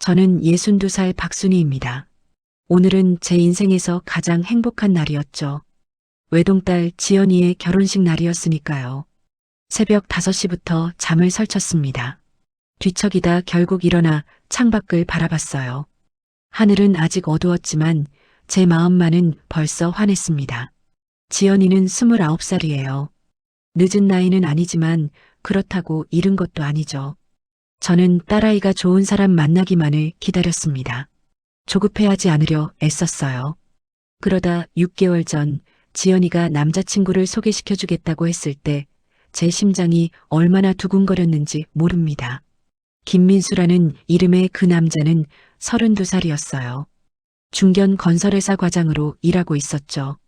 저는 62살 박순희입니다. 오늘은 제 인생에서 가장 행복한 날이었죠. 외동딸 지연이의 결혼식 날이었으니까요. 새벽 5시부터 잠을 설쳤습니다. 뒤척이다 결국 일어나 창밖을 바라봤어요. 하늘은 아직 어두웠지만 제 마음만은 벌써 환했습니다. 지연이는 29살이에요. 늦은 나이는 아니지만 그렇다고 이른 것도 아니죠. 저는 딸아이가 좋은 사람 만나기만을 기다렸습니다. 조급해하지 않으려 애썼어요. 그러다 6개월 전 지연이가 남자친구를 소개시켜주겠다고 했을 때 제 심장이 얼마나 두근거렸는지 모릅니다. 김민수라는 이름의 그 남자는 32살이었어요. 중견 건설회사 과장으로 일하고 있었죠.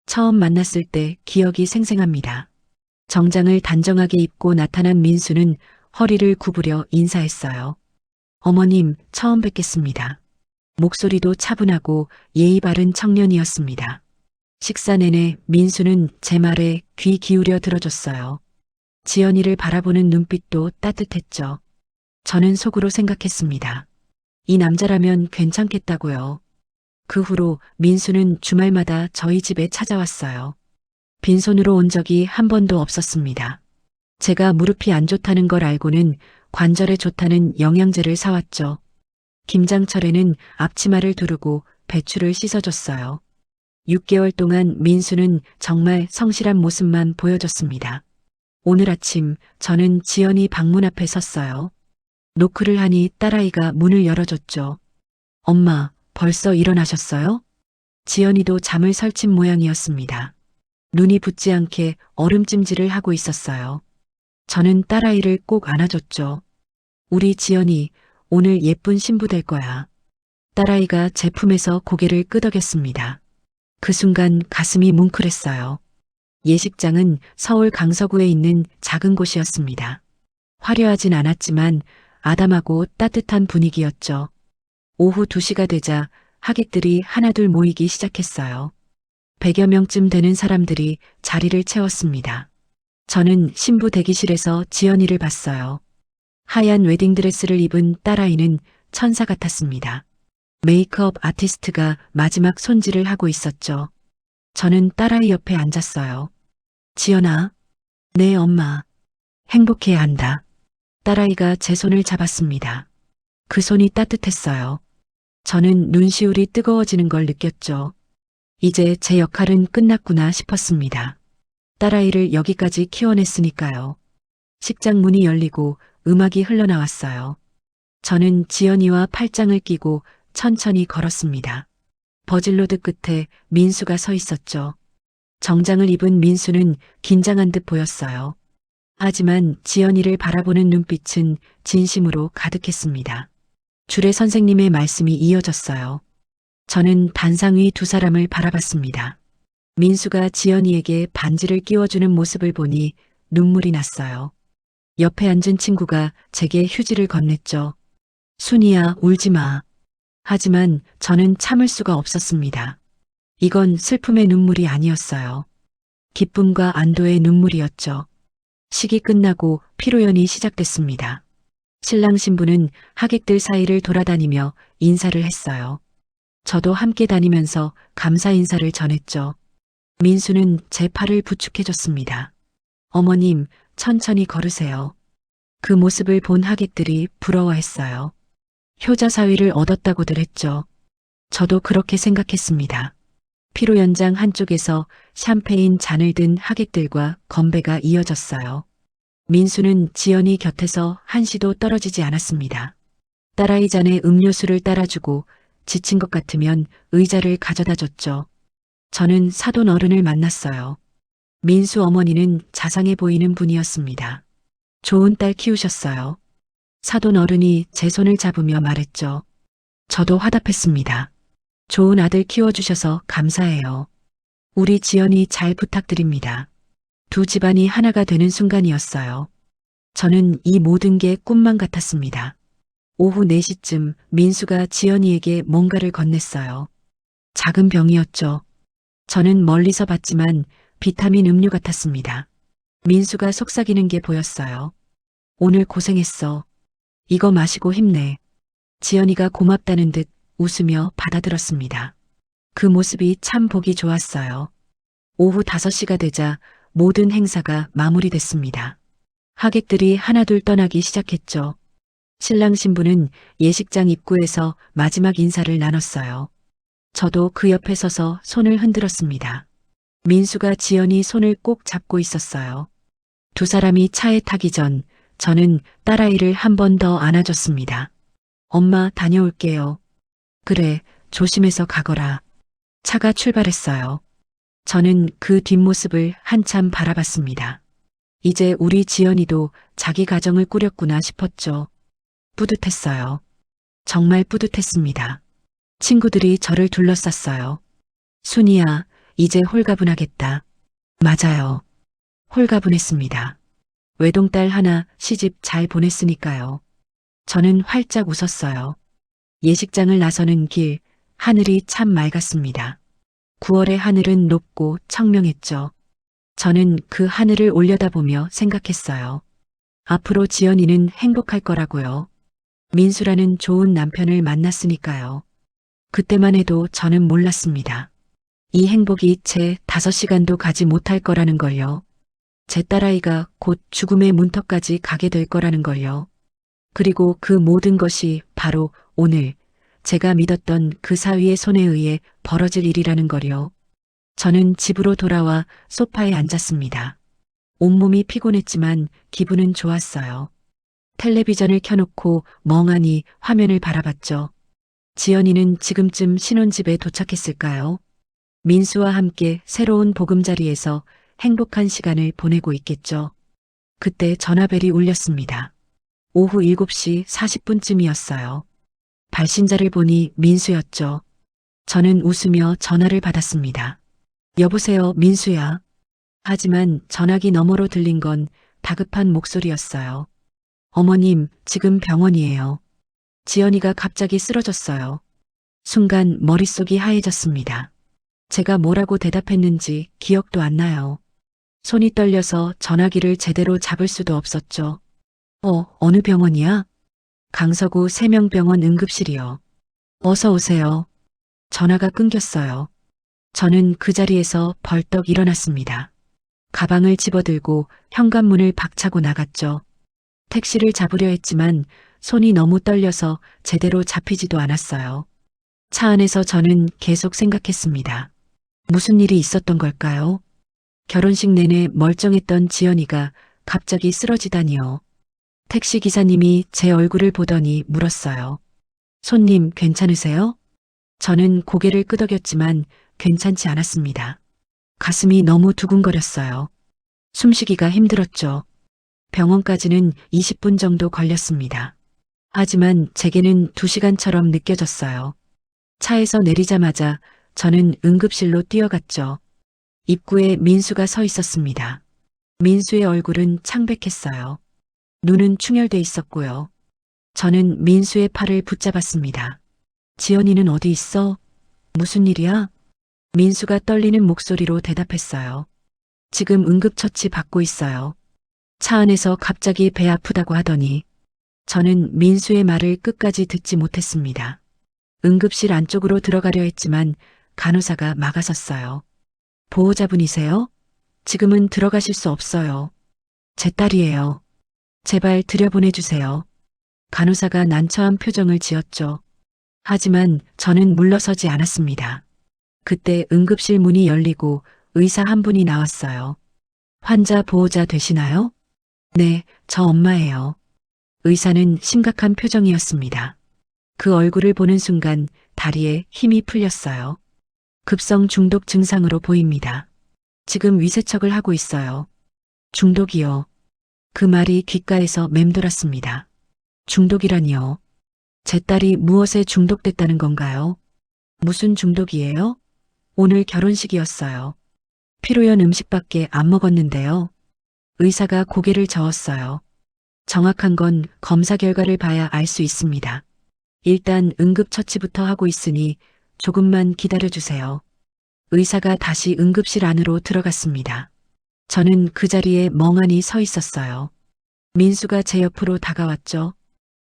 처음 만났을 때 기억이 생생합니다. 정장을 단정하게 입고 나타난 민수는 허리를 구부려 인사했어요. 어머님, 처음 뵙겠습니다. 목소리도 차분하고 예의 바른 청년이었습니다. 식사 내내 민수는 제 말에 귀 기울여 들어줬어요. 지연이를 바라보는 눈빛도 따뜻했죠. 저는 속으로 생각했습니다. 이 남자라면 괜찮겠다고요. 그 후로 민수는 주말마다 저희 집에 찾아왔어요. 빈손으로 온 적이 한 번도 없었습니다. 제가 무릎이 안 좋다는 걸 알고는 관절에 좋다는 영양제를 사왔죠. 김장철에는 앞치마를 두르고 배추를 씻어줬어요. 6개월 동안 민수는 정말 성실한 모습만 보여줬습니다. 오늘 아침 저는 지연이 방문 앞에 섰어요. 노크를 하니 딸아이가 문을 열어줬죠. 엄마, 벌써 일어나셨어요? 지연이도 잠을 설친 모양이었습니다. 눈이 붓지 않게 얼음찜질을 하고 있었어요. 저는 딸아이를 꼭 안아줬죠. 우리 지연이 오늘 예쁜 신부 될 거야. 딸아이가 제 품에서 고개를 끄덕였습니다. 그 순간 가슴이 뭉클했어요. 예식장은 서울 강서구에 있는 작은 곳이었습니다. 화려하진 않았지만 아담하고 따뜻한 분위기였죠. 오후 2시가 되자 하객들이 하나둘 모이기 시작했어요. 100여 명쯤 되는 사람들이 자리를 채웠습니다. 저는 신부 대기실에서 지연이를 봤어요. 하얀 웨딩드레스를 입은 딸아이는 천사 같았습니다. 메이크업 아티스트가 마지막 손질을 하고 있었죠. 저는 딸아이 옆에 앉았어요. 지연아, 네 엄마. 행복해야 한다. 딸아이가 제 손을 잡았습니다. 그 손이 따뜻했어요. 저는 눈시울이 뜨거워지는 걸 느꼈죠. 이제 제 역할은 끝났구나 싶었습니다. 딸아이를 여기까지 키워냈으니까요. 식장 문이 열리고 음악이 흘러나왔어요. 저는 지연이와 팔짱을 끼고 천천히 걸었습니다. 버질로드 끝에 민수가 서 있었죠. 정장을 입은 민수는 긴장한 듯 보였어요. 하지만 지연이를 바라보는 눈빛은 진심으로 가득했습니다. 주례 선생님의 말씀이 이어졌어요. 저는 단상 위 두 사람을 바라봤습니다. 민수가 지연이에게 반지를 끼워주는 모습을 보니 눈물이 났어요. 옆에 앉은 친구가 제게 휴지를 건넸죠. 순이야, 울지 마. 하지만 저는 참을 수가 없었습니다. 이건 슬픔의 눈물이 아니었어요. 기쁨과 안도의 눈물이었죠. 식이 끝나고 피로연이 시작됐습니다. 신랑 신부는 하객들 사이를 돌아다니며 인사를 했어요. 저도 함께 다니면서 감사 인사를 전했죠. 민수는 제 팔을 부축해줬습니다. 어머님, 천천히 걸으세요. 그 모습을 본 하객들이 부러워했어요. 효자 사위를 얻었다고들 했죠. 저도 그렇게 생각했습니다. 피로 연장 한쪽에서 샴페인 잔을 든 하객들과 건배가 이어졌어요. 민수는 지연이 곁에서 한시도 떨어지지 않았습니다. 딸아이 잔에 음료수를 따라주고 지친 것 같으면 의자를 가져다 줬죠. 저는 사돈 어른을 만났어요. 민수 어머니는 자상해 보이는 분이었습니다. 좋은 딸 키우셨어요. 사돈 어른이 제 손을 잡으며 말했죠. 저도 화답했습니다. 좋은 아들 키워주셔서 감사해요. 우리 지연이 잘 부탁드립니다. 두 집안이 하나가 되는 순간이었어요. 저는 이 모든 게 꿈만 같았습니다. 오후 4시쯤 민수가 지연이에게 뭔가를 건넸어요. 작은 병이었죠. 저는 멀리서 봤지만 비타민 음료 같았습니다. 민수가 속삭이는 게 보였어요. 오늘 고생했어. 이거 마시고 힘내. 지연이가 고맙다는 듯 웃으며 받아들었습니다. 그 모습이 참 보기 좋았어요. 오후 5시가 되자 모든 행사가 마무리됐습니다. 하객들이 하나둘 떠나기 시작했죠. 신랑 신부는 예식장 입구에서 마지막 인사를 나눴어요. 저도 그 옆에 서서 손을 흔들었습니다. 민수가 지연이 손을 꼭 잡고 있었어요. 두 사람이 차에 타기 전 저는 딸아이를 한 번 더 안아줬습니다. 엄마 다녀올게요. 그래, 조심해서 가거라. 차가 출발했어요. 저는 그 뒷모습을 한참 바라봤습니다. 이제 우리 지연이도 자기 가정을 꾸렸구나 싶었죠. 뿌듯했어요. 정말 뿌듯했습니다. 친구들이 저를 둘러쌌어요. 순이야, 이제 홀가분하겠다. 맞아요. 홀가분했습니다. 외동딸 하나 시집 잘 보냈으니까요. 저는 활짝 웃었어요. 예식장을 나서는 길, 하늘이 참 맑았습니다. 9월의 하늘은 높고 청명했죠. 저는 그 하늘을 올려다보며 생각했어요. 앞으로 지연이는 행복할 거라고요. 민수라는 좋은 남편을 만났으니까요. 그때만 해도 저는 몰랐습니다. 이 행복이 채 5시간도 가지 못할 거라는 걸요. 제 딸아이가 곧 죽음의 문턱까지 가게 될 거라는 걸요. 그리고 그 모든 것이 바로 오늘 제가 믿었던 그 사위의 손에 의해 벌어질 일이라는 걸요. 저는 집으로 돌아와 소파에 앉았습니다. 온몸이 피곤했지만 기분은 좋았어요. 텔레비전을 켜놓고 멍하니 화면을 바라봤죠. 지연이는 지금쯤 신혼집에 도착했을까요? 민수와 함께 새로운 보금자리에서 행복한 시간을 보내고 있겠죠. 그때 전화벨이 울렸습니다. 오후 7시 40분쯤이었어요. 발신자를 보니 민수였죠. 저는 웃으며 전화를 받았습니다. 여보세요, 민수야. 하지만 전화기 너머로 들린 건 다급한 목소리였어요. 어머님, 지금 병원이에요. 지연이가 갑자기 쓰러졌어요. 순간 머릿속이 하얘졌습니다. 제가 뭐라고 대답했는지 기억도 안 나요. 손이 떨려서 전화기를 제대로 잡을 수도 없었죠. 어느 병원이야? 강서구 세명병원 응급실이요. 어서 오세요. 전화가 끊겼어요. 저는 그 자리에서 벌떡 일어났습니다. 가방을 집어들고 현관문을 박차고 나갔죠. 택시를 잡으려 했지만 손이 너무 떨려서 제대로 잡히지도 않았어요. 차 안에서 저는 계속 생각했습니다. 무슨 일이 있었던 걸까요? 결혼식 내내 멀쩡했던 지연이가 갑자기 쓰러지다니요. 택시 기사님이 제 얼굴을 보더니 물었어요. 손님 괜찮으세요? 저는 고개를 끄덕였지만 괜찮지 않았습니다. 가슴이 너무 두근거렸어요. 숨쉬기가 힘들었죠. 병원까지는 20분 정도 걸렸습니다. 하지만 제게는 2시간처럼 느껴졌어요. 차에서 내리자마자 저는 응급실로 뛰어갔죠. 입구에 민수가 서 있었습니다. 민수의 얼굴은 창백했어요. 눈은 충혈돼 있었고요. 저는 민수의 팔을 붙잡았습니다. 지연이는 어디 있어? 무슨 일이야? 민수가 떨리는 목소리로 대답했어요. 지금 응급처치 받고 있어요. 차 안에서 갑자기 배 아프다고 하더니 저는 민수의 말을 끝까지 듣지 못했습니다. 응급실 안쪽으로 들어가려 했지만 간호사가 막아섰어요. 보호자분이세요? 지금은 들어가실 수 없어요. 제 딸이에요. 제발 들여보내주세요. 간호사가 난처한 표정을 지었죠. 하지만 저는 물러서지 않았습니다. 그때 응급실 문이 열리고 의사 한 분이 나왔어요. 환자 보호자 되시나요? 네, 저 엄마예요. 의사는 심각한 표정이었습니다. 그 얼굴을 보는 순간 다리에 힘이 풀렸어요. 급성 중독 증상으로 보입니다. 지금 위세척을 하고 있어요. 중독이요. 그 말이 귓가에서 맴돌았습니다. 중독이라니요. 제 딸이 무엇에 중독됐다는 건가요? 무슨 중독이에요? 오늘 결혼식이었어요. 피로연 음식밖에 안 먹었는데요. 의사가 고개를 저었어요. 정확한 건 검사 결과를 봐야 알 수 있습니다. 일단 응급처치부터 하고 있으니 조금만 기다려주세요. 의사가 다시 응급실 안으로 들어갔습니다. 저는 그 자리에 멍하니 서 있었어요. 민수가 제 옆으로 다가왔죠.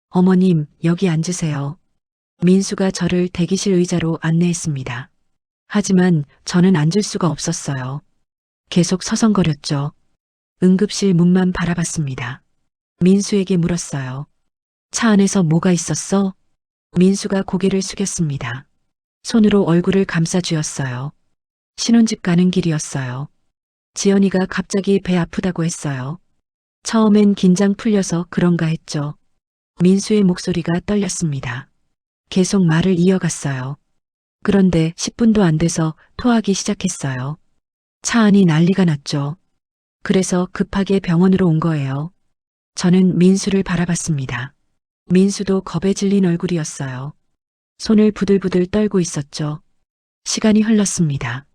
어머님, 여기 앉으세요. 민수가 저를 대기실 의자로 안내했습니다. 하지만 저는 앉을 수가 없었어요. 계속 서성거렸죠. 응급실 문만 바라봤습니다. 민수에게 물었어요. 차 안에서 뭐가 있었어? 민수가 고개를 숙였습니다. 손으로 얼굴을 감싸 쥐었어요. 신혼집 가는 길이었어요. 지연이가 갑자기 배 아프다고 했어요. 처음엔 긴장 풀려서 그런가 했죠. 민수의 목소리가 떨렸습니다. 계속 말을 이어갔어요. 그런데 10분도 안 돼서 토하기 시작했어요. 차 안이 난리가 났죠. 그래서 급하게 병원으로 온 거예요. 저는 민수를 바라봤습니다. 민수도 겁에 질린 얼굴이었어요. 손을 부들부들 떨고 있었죠. 시간이 흘렀습니다.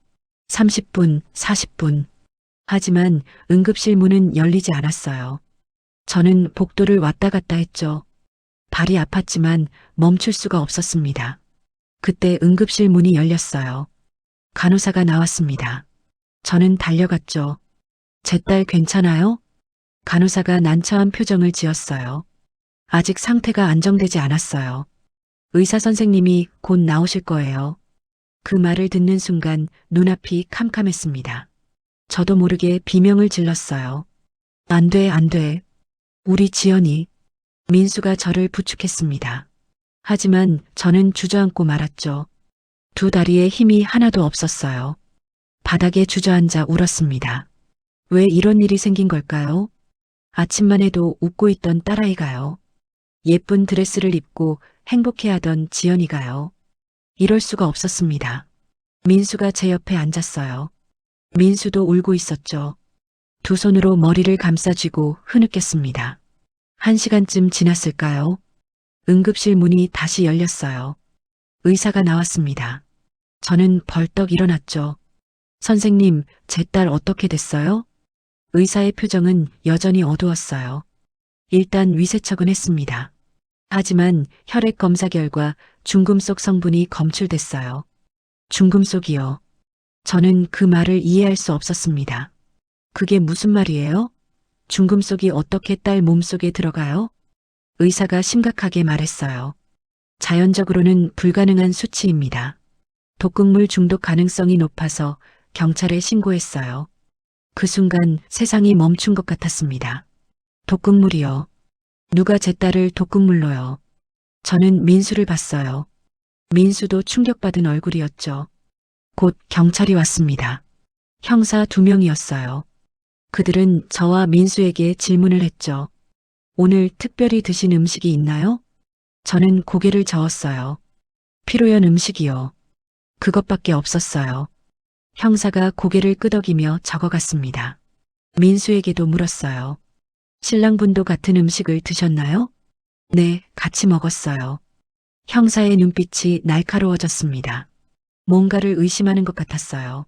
30분, 40분. 하지만 응급실 문은 열리지 않았어요. 저는 복도를 왔다 갔다 했죠. 발이 아팠지만 멈출 수가 없었습니다. 그때 응급실 문이 열렸어요. 간호사가 나왔습니다. 저는 달려갔죠. 제 딸 괜찮아요? 간호사가 난처한 표정을 지었어요. 아직 상태가 안정되지 않았어요. 의사 선생님이 곧 나오실 거예요. 그 말을 듣는 순간 눈앞이 캄캄했습니다. 저도 모르게 비명을 질렀어요. 안 돼, 안 돼. 우리 지연이. 민수가 저를 부축했습니다. 하지만 저는 주저앉고 말았죠. 두 다리에 힘이 하나도 없었어요. 바닥에 주저앉아 울었습니다. 왜 이런 일이 생긴 걸까요? 아침만 해도 웃고 있던 딸아이가요. 예쁜 드레스를 입고 행복해하던 지연이가요. 이럴 수가 없었습니다. 민수가 제 옆에 앉았어요. 민수도 울고 있었죠. 두 손으로 머리를 감싸쥐고 흐느꼈습니다. 1시간쯤 지났을까요? 응급실 문이 다시 열렸어요. 의사가 나왔습니다. 저는 벌떡 일어났죠. 선생님, 제 딸 어떻게 됐어요? 의사의 표정은 여전히 어두웠어요. 일단 위세척은 했습니다. 하지만 혈액 검사 결과 중금속 성분이 검출됐어요. 중금속이요. 저는 그 말을 이해할 수 없었습니다. 그게 무슨 말이에요? 중금속이 어떻게 딸 몸속에 들어가요? 의사가 심각하게 말했어요. 자연적으로는 불가능한 수치입니다. 독극물 중독 가능성이 높아서 경찰에 신고했어요. 그 순간 세상이 멈춘 것 같았습니다. 독극물이요. 누가 제 딸을 독극물로요. 저는 민수를 봤어요. 민수도 충격받은 얼굴이었죠. 곧 경찰이 왔습니다. 형사 2명이었어요. 그들은 저와 민수에게 질문을 했죠. 오늘 특별히 드신 음식이 있나요? 저는 고개를 저었어요. 피로연 음식이요. 그것밖에 없었어요. 형사가 고개를 끄덕이며 적어갔습니다. 민수에게도 물었어요. 신랑분도 같은 음식을 드셨나요? 네, 같이 먹었어요. 형사의 눈빛이 날카로워졌습니다. 뭔가를 의심하는 것 같았어요.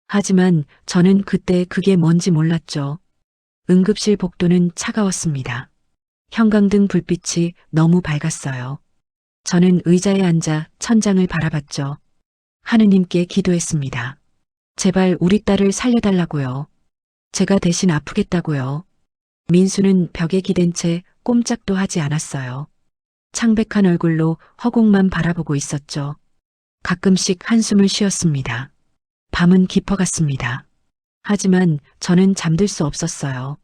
하지만 저는 그때 그게 뭔지 몰랐죠. 응급실 복도는 차가웠습니다. 형광등 불빛이 너무 밝았어요. 저는 의자에 앉아 천장을 바라봤죠. 하느님께 기도했습니다. 제발 우리 딸을 살려달라고요. 제가 대신 아프겠다고요. 민수는 벽에 기댄 채 꼼짝도 하지 않았어요. 창백한 얼굴로 허공만 바라보고 있었죠. 가끔씩 한숨을 쉬었습니다. 밤은 깊어갔습니다. 하지만 저는 잠들 수 없었어요.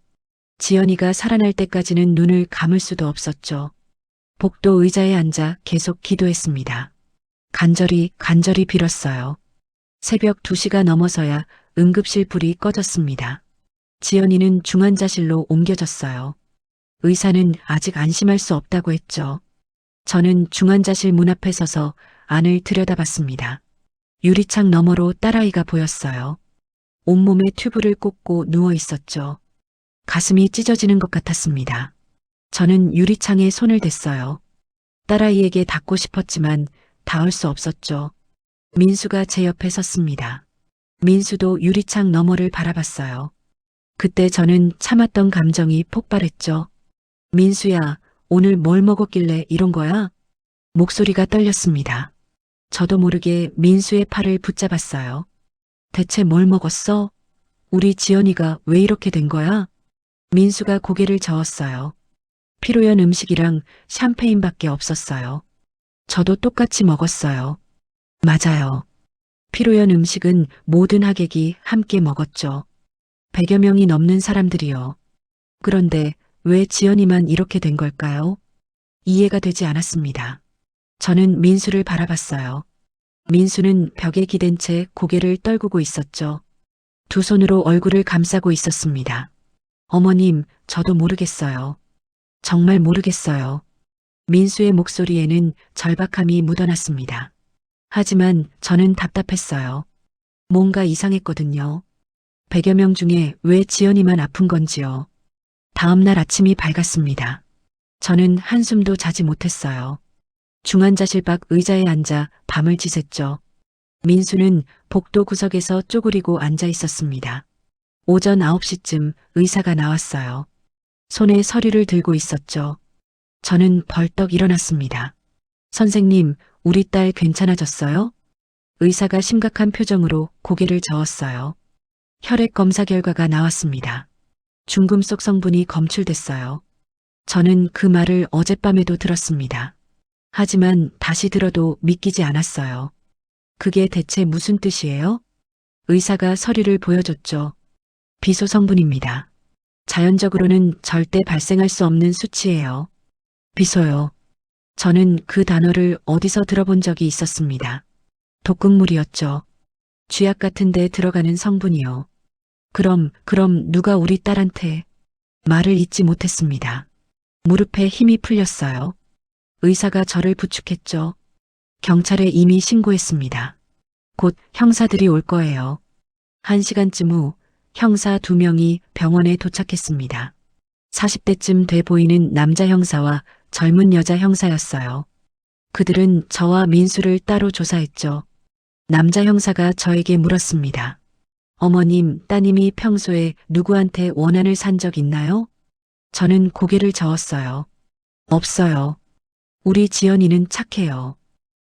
지연이가 살아날 때까지는 눈을 감을 수도 없었죠. 복도 의자에 앉아 계속 기도했습니다. 간절히 빌었어요. 새벽 2시가 넘어서야 응급실 불이 꺼졌습니다. 지연이는 중환자실로 옮겨졌어요. 의사는 아직 안심할 수 없다고 했죠. 저는 중환자실 문 앞에 서서 안을 들여다봤습니다. 유리창 너머로 딸아이가 보였어요. 온몸에 튜브를 꽂고 누워 있었죠. 가슴이 찢어지는 것 같았습니다. 저는 유리창에 손을 댔어요. 딸아이에게 닿고 싶었지만 닿을 수 없었죠. 민수가 제 옆에 섰습니다. 민수도 유리창 너머를 바라봤어요. 그때 저는 참았던 감정이 폭발했죠. 민수야, 오늘 뭘 먹었길래 이런 거야? 목소리가 떨렸습니다. 저도 모르게 민수의 팔을 붙잡았어요. 대체 뭘 먹었어? 우리 지연이가 왜 이렇게 된 거야? 민수가 고개를 저었어요. 피로연 음식이랑 샴페인밖에 없었어요. 저도 똑같이 먹었어요. 맞아요. 피로연 음식은 모든 하객이 함께 먹었죠. 100여 명이 넘는 사람들이요. 그런데 왜 지연이만 이렇게 된 걸까요? 이해가 되지 않았습니다. 저는 민수를 바라봤어요. 민수는 벽에 기댄 채 고개를 떨구고 있었죠. 두 손으로 얼굴을 감싸고 있었습니다. 어머님, 저도 모르겠어요. 정말 모르겠어요. 민수의 목소리에는 절박함이 묻어났습니다. 하지만 저는 답답했어요. 뭔가 이상했거든요. 100여 명 중에 왜 지연이만 아픈 건지요. 다음 날 아침이 밝았습니다. 저는 한숨도 자지 못했어요. 중환자실 밖 의자에 앉아 밤을 지샜죠. 민수는 복도 구석에서 쪼그리고 앉아 있었습니다. 오전 9시쯤 의사가 나왔어요. 손에 서류를 들고 있었죠. 저는 벌떡 일어났습니다. 선생님, 우리 딸 괜찮아졌어요? 의사가 심각한 표정으로 고개를 저었어요. 혈액 검사 결과가 나왔습니다. 중금속 성분이 검출됐어요. 저는 그 말을 어젯밤에도 들었습니다. 하지만 다시 들어도 믿기지 않았어요. 그게 대체 무슨 뜻이에요? 의사가 서류를 보여줬죠. 비소 성분입니다. 자연적으로는 절대 발생할 수 없는 수치예요. 비소요. 저는 그 단어를 어디서 들어본 적이 있었습니다. 독극물이었죠. 쥐약 같은 데 들어가는 성분이요. 그럼 누가 우리 딸한테 말을 잇지 못했습니다. 무릎에 힘이 풀렸어요. 의사가 저를 부축했죠. 경찰에 이미 신고했습니다. 곧 형사들이 올 거예요. 1시간쯤 후 형사 2명이 병원에 도착했습니다. 40대쯤 돼 보이는 남자 형사와 젊은 여자 형사였어요. 그들은 저와 민수를 따로 조사했죠. 남자 형사가 저에게 물었습니다. 어머님, 따님이 평소에 누구한테 원한을 산 적 있나요? 저는 고개를 저었어요. 없어요. 우리 지연이는 착해요.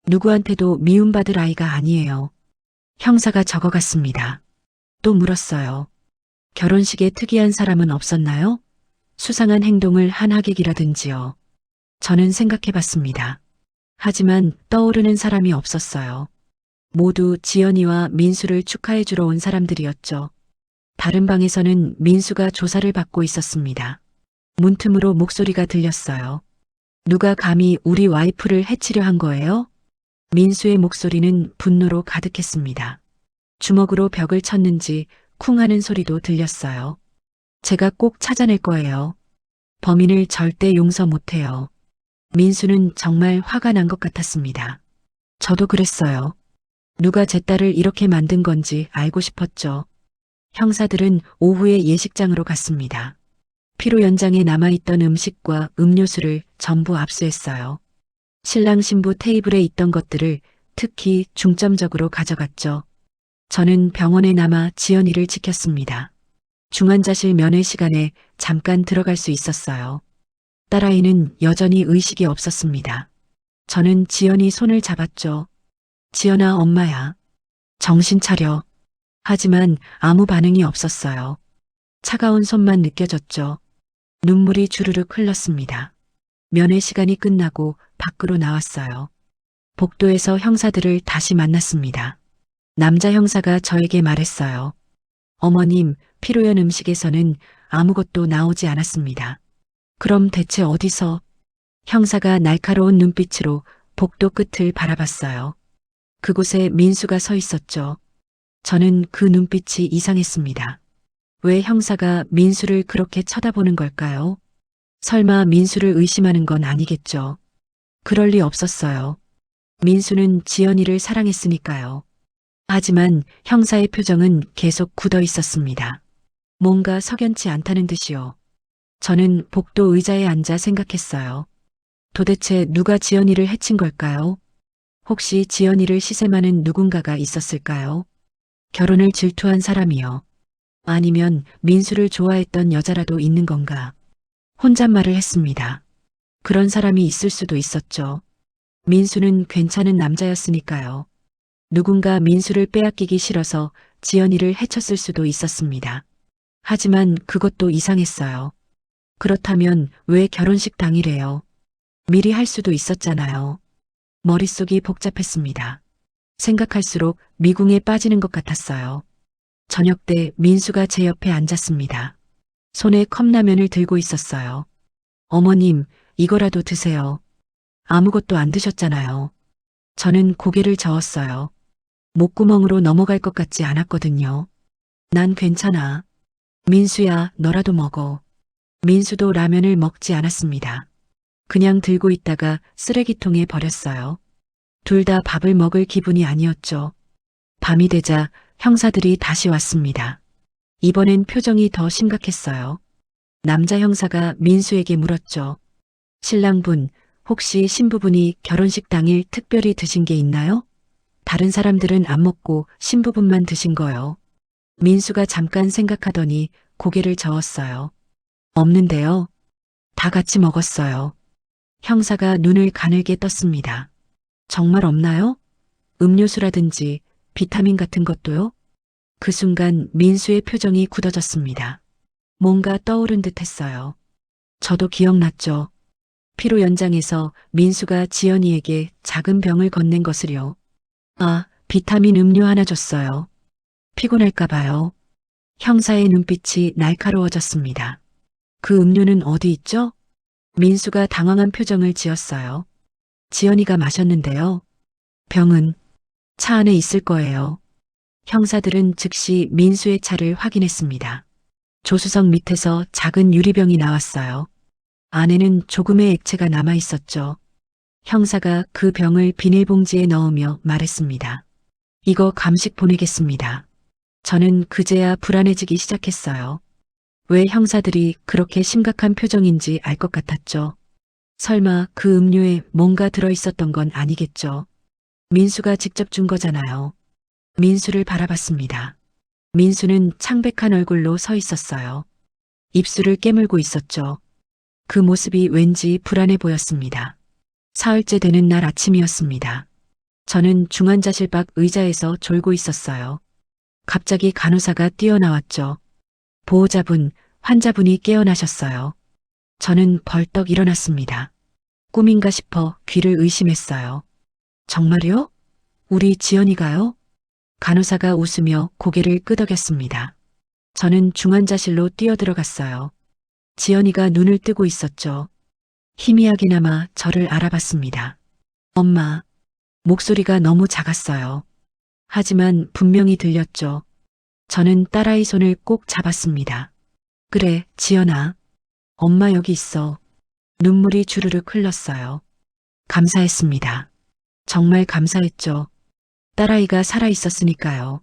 누구한테도 미움받을 아이가 아니에요. 형사가 적어갔습니다. 또 물었어요. 결혼식에 특이한 사람은 없었나요? 수상한 행동을 한 하객이라든지요. 저는 생각해봤습니다. 하지만 떠오르는 사람이 없었어요. 모두 지연이와 민수를 축하해주러 온 사람들이었죠. 다른 방에서는 민수가 조사를 받고 있었습니다. 문틈으로 목소리가 들렸어요. 누가 감히 우리 와이프를 해치려 한 거예요? 민수의 목소리는 분노로 가득했습니다. 주먹으로 벽을 쳤는지 쿵 하는 소리도 들렸어요. 제가 꼭 찾아낼 거예요. 범인을 절대 용서 못해요. 민수는 정말 화가 난 것 같았습니다. 저도 그랬어요. 누가 제 딸을 이렇게 만든 건지 알고 싶었죠. 형사들은 오후에 예식장으로 갔습니다. 피로 연장에 남아있던 음식과 음료수를 전부 압수했어요. 신랑 신부 테이블에 있던 것들을 특히 중점적으로 가져갔죠. 저는 병원에 남아 지연이를 지켰습니다. 중환자실 면회 시간에 잠깐 들어갈 수 있었어요. 딸아이는 여전히 의식이 없었습니다. 저는 지연이 손을 잡았죠. 지연아, 엄마야. 정신 차려. 하지만 아무 반응이 없었어요. 차가운 손만 느껴졌죠. 눈물이 주르륵 흘렀습니다. 면회 시간이 끝나고 밖으로 나왔어요. 복도에서 형사들을 다시 만났습니다. 남자 형사가 저에게 말했어요. 어머님, 피로연 음식에서는 아무것도 나오지 않았습니다. 그럼 대체 어디서? 형사가 날카로운 눈빛으로 복도 끝을 바라봤어요. 그곳에 민수가 서 있었죠. 저는 그 눈빛이 이상했습니다. 왜 형사가 민수를 그렇게 쳐다보는 걸까요? 설마 민수를 의심하는 건 아니겠죠. 그럴 리 없었어요. 민수는 지연이를 사랑했으니까요. 하지만 형사의 표정은 계속 굳어 있었습니다. 뭔가 석연치 않다는 듯이요. 저는 복도 의자에 앉아 생각했어요. 도대체 누가 지연이를 해친 걸까요? 혹시 지연이를 시샘하는 누군가가 있었을까요? 결혼을 질투한 사람이요. 아니면 민수를 좋아했던 여자라도 있는 건가? 혼잣말을 했습니다. 그런 사람이 있을 수도 있었죠. 민수는 괜찮은 남자였으니까요. 누군가 민수를 빼앗기기 싫어서 지연이를 해쳤을 수도 있었습니다. 하지만 그것도 이상했어요. 그렇다면 왜 결혼식 당일에요? 미리 할 수도 있었잖아요. 머릿속이 복잡했습니다. 생각할수록 미궁에 빠지는 것 같았어요. 저녁 때 민수가 제 옆에 앉았습니다. 손에 컵라면을 들고 있었어요. 어머님, 이거라도 드세요. 아무것도 안 드셨잖아요. 저는 고개를 저었어요. 목구멍으로 넘어갈 것 같지 않았거든요. 난 괜찮아. 민수야, 너라도 먹어. 민수도 라면을 먹지 않았습니다. 그냥 들고 있다가 쓰레기통에 버렸어요. 둘 다 밥을 먹을 기분이 아니었죠. 밤이 되자 형사들이 다시 왔습니다. 이번엔 표정이 더 심각했어요. 남자 형사가 민수에게 물었죠. 신랑분, 혹시 신부분이 결혼식 당일 특별히 드신 게 있나요? 다른 사람들은 안 먹고 신부분만 드신 거요. 민수가 잠깐 생각하더니 고개를 저었어요. 없는데요. 다 같이 먹었어요. 형사가 눈을 가늘게 떴습니다. 정말 없나요? 음료수라든지 비타민 같은 것도요? 그 순간 민수의 표정이 굳어졌습니다. 뭔가 떠오른 듯 했어요. 저도 기억났죠. 피로 연장에서 민수가 지연이에게 작은 병을 건넨 것을요. 아, 비타민 음료 하나 줬어요. 피곤할까 봐요. 형사의 눈빛이 날카로워졌습니다. 그 음료는 어디 있죠? 민수가 당황한 표정을 지었어요. 지연이가 마셨는데요. 병은 차 안에 있을 거예요. 형사들은 즉시 민수의 차를 확인했습니다. 조수석 밑에서 작은 유리병이 나왔어요. 안에는 조금의 액체가 남아 있었죠. 형사가 그 병을 비닐봉지에 넣으며 말했습니다. 이거 감식 보내겠습니다. 저는 그제야 불안해지기 시작했어요. 왜 형사들이 그렇게 심각한 표정인지 알 것 같았죠. 설마 그 음료에 뭔가 들어있었던 건 아니겠죠. 민수가 직접 준 거잖아요. 민수를 바라봤습니다. 민수는 창백한 얼굴로 서 있었어요. 입술을 깨물고 있었죠. 그 모습이 왠지 불안해 보였습니다. 사흘째 되는 날 아침이었습니다. 저는 중환자실 밖 의자에서 졸고 있었어요. 갑자기 간호사가 뛰어나왔죠. 보호자분, 환자분이 깨어나셨어요. 저는 벌떡 일어났습니다. 꿈인가 싶어 귀를 의심했어요. 정말요? 우리 지연이가요? 간호사가 웃으며 고개를 끄덕였습니다. 저는 중환자실로 뛰어들어갔어요. 지연이가 눈을 뜨고 있었죠. 희미하게나마 저를 알아봤습니다. 엄마, 목소리가 너무 작았어요. 하지만 분명히 들렸죠. 저는 딸아이 손을 꼭 잡았습니다. 그래, 지연아. 엄마 여기 있어. 눈물이 주르륵 흘렀어요. 감사했습니다. 정말 감사했죠. 딸아이가 살아 있었으니까요.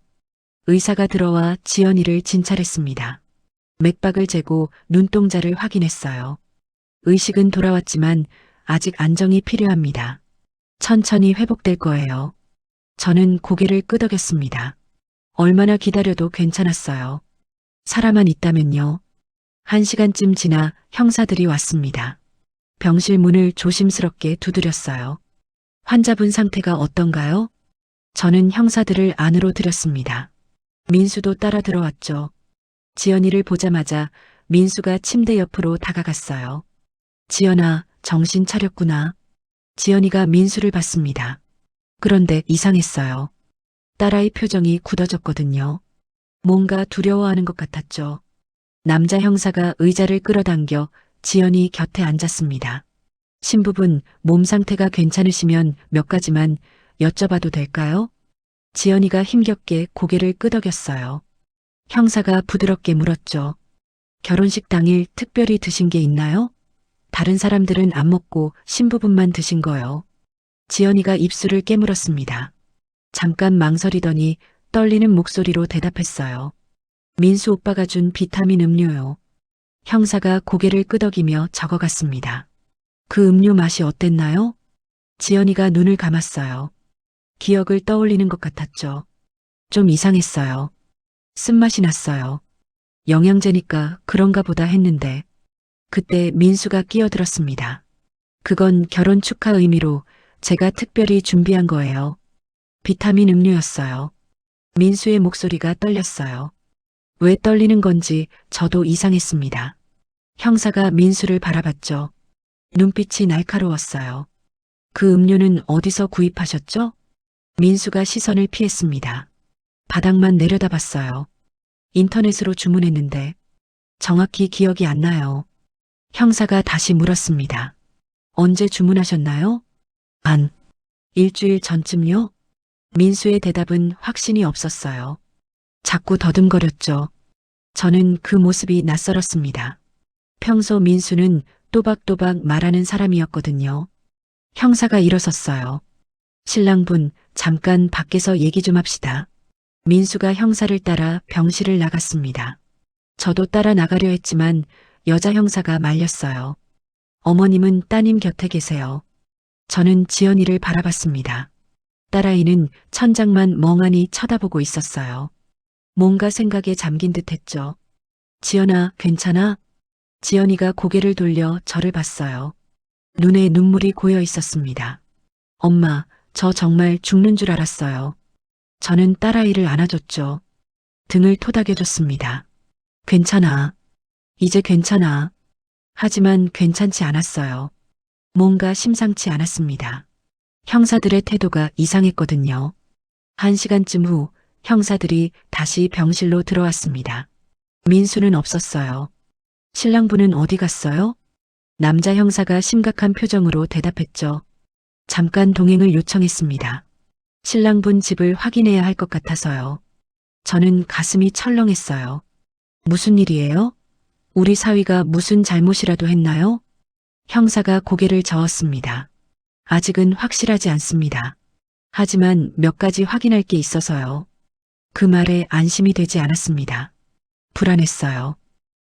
의사가 들어와 지연이를 진찰했습니다. 맥박을 재고 눈동자를 확인했어요. 의식은 돌아왔지만 아직 안정이 필요합니다. 천천히 회복될 거예요. 저는 고개를 끄덕였습니다. 얼마나 기다려도 괜찮았어요. 살아만 있다면요. 1시간쯤 지나 형사들이 왔습니다. 병실 문을 조심스럽게 두드렸어요. 환자분 상태가 어떤가요? 저는 형사들을 안으로 들였습니다. 민수도 따라 들어왔죠. 지연이를 보자마자 민수가 침대 옆으로 다가갔어요. 지연아, 정신 차렸구나. 지연이가 민수를 봤습니다. 그런데 이상했어요. 딸아이 표정이 굳어졌거든요. 뭔가 두려워하는 것 같았죠. 남자 형사가 의자를 끌어당겨 지연이 곁에 앉았습니다. 신부분, 몸 상태가 괜찮으시면 몇 가지만 여쭤봐도 될까요? 지연이가 힘겹게 고개를 끄덕였어요. 형사가 부드럽게 물었죠. 결혼식 당일 특별히 드신 게 있나요? 다른 사람들은 안 먹고 신부분만 드신 거요. 지연이가 입술을 깨물었습니다. 잠깐 망설이더니 떨리는 목소리로 대답했어요. 민수 오빠가 준 비타민 음료요. 형사가 고개를 끄덕이며 적어갔습니다. 그 음료 맛이 어땠나요? 지연이가 눈을 감았어요. 기억을 떠올리는 것 같았죠. 좀 이상했어요. 쓴맛이 났어요. 영양제니까 그런가 보다 했는데 그때 민수가 끼어들었습니다. 그건 결혼 축하 의미로 제가 특별히 준비한 거예요. 비타민 음료였어요. 민수의 목소리가 떨렸어요. 왜 떨리는 건지 저도 이상했습니다. 형사가 민수를 바라봤죠. 눈빛이 날카로웠어요. 그 음료는 어디서 구입하셨죠? 민수가 시선을 피했습니다. 바닥만 내려다봤어요. 인터넷으로 주문했는데 정확히 기억이 안 나요. 형사가 다시 물었습니다. 언제 주문하셨나요? 한 일주일 전쯤요? 민수의 대답은 확신이 없었어요. 자꾸 더듬거렸죠. 저는 그 모습이 낯설었습니다. 평소 민수는 또박또박 말하는 사람이었거든요. 형사가 일어섰어요. 신랑분, 잠깐 밖에서 얘기 좀 합시다. 민수가 형사를 따라 병실을 나갔습니다. 저도 따라 나가려 했지만 여자 형사가 말렸어요. 어머님은 따님 곁에 계세요. 저는 지연이를 바라봤습니다. 딸아이는 천장만 멍하니 쳐다보고 있었어요. 뭔가 생각에 잠긴 듯 했죠. 지연아, 괜찮아? 지연이가 고개를 돌려 저를 봤어요. 눈에 눈물이 고여 있었습니다. 엄마, 저 정말 죽는 줄 알았어요. 저는 딸아이를 안아줬죠. 등을 토닥여줬습니다. 괜찮아. 이제 괜찮아. 하지만 괜찮지 않았어요. 뭔가 심상치 않았습니다. 형사들의 태도가 이상했거든요. 1시간쯤 후 형사들이 다시 병실로 들어왔습니다. 민수는 없었어요. 신랑분은 어디 갔어요? 남자 형사가 심각한 표정으로 대답했죠. 잠깐 동행을 요청했습니다. 신랑분 집을 확인해야 할 것 같아서요. 저는 가슴이 철렁했어요. 무슨 일이에요? 우리 사위가 무슨 잘못이라도 했나요? 형사가 고개를 저었습니다. 아직은 확실하지 않습니다. 하지만 몇 가지 확인할 게 있어서요. 그 말에 안심이 되지 않았습니다. 불안했어요.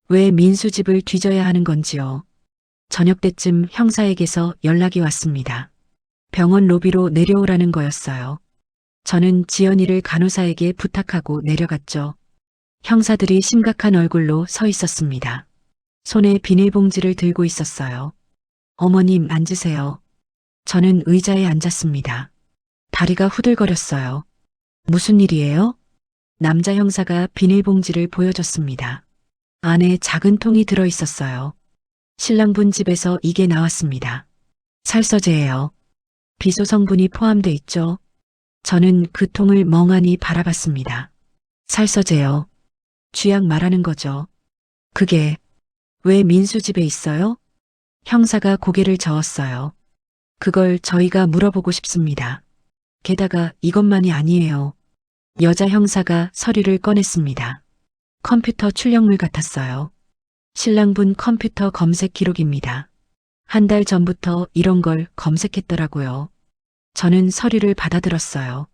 왜 민수 집을 뒤져야 하는 건지요. 저녁 때쯤 형사에게서 연락이 왔습니다. 병원 로비로 내려오라는 거였어요. 저는 지연이를 간호사에게 부탁하고 내려갔죠. 형사들이 심각한 얼굴로 서 있었습니다. 손에 비닐봉지를 들고 있었어요. 어머님 앉으세요. 저는 의자에 앉았습니다. 다리가 후들거렸어요. 무슨 일이에요? 남자 형사가 비닐봉지를 보여줬습니다. 안에 작은 통이 들어 있었어요. 신랑분 집에서 이게 나왔습니다. 살서제예요. 비소 성분이 포함돼 있죠. 저는 그 통을 멍하니 바라봤습니다. 살서제요. 쥐약 말하는 거죠. 그게 왜 민수 집에 있어요? 형사가 고개를 저었어요. 그걸 저희가 물어보고 싶습니다. 게다가 이것만이 아니에요. 여자 형사가 서류를 꺼냈습니다. 컴퓨터 출력물 같았어요. 신랑분 컴퓨터 검색 기록입니다. 1달 전부터 이런 걸 검색했더라고요. 저는 서류를 받아들었어요.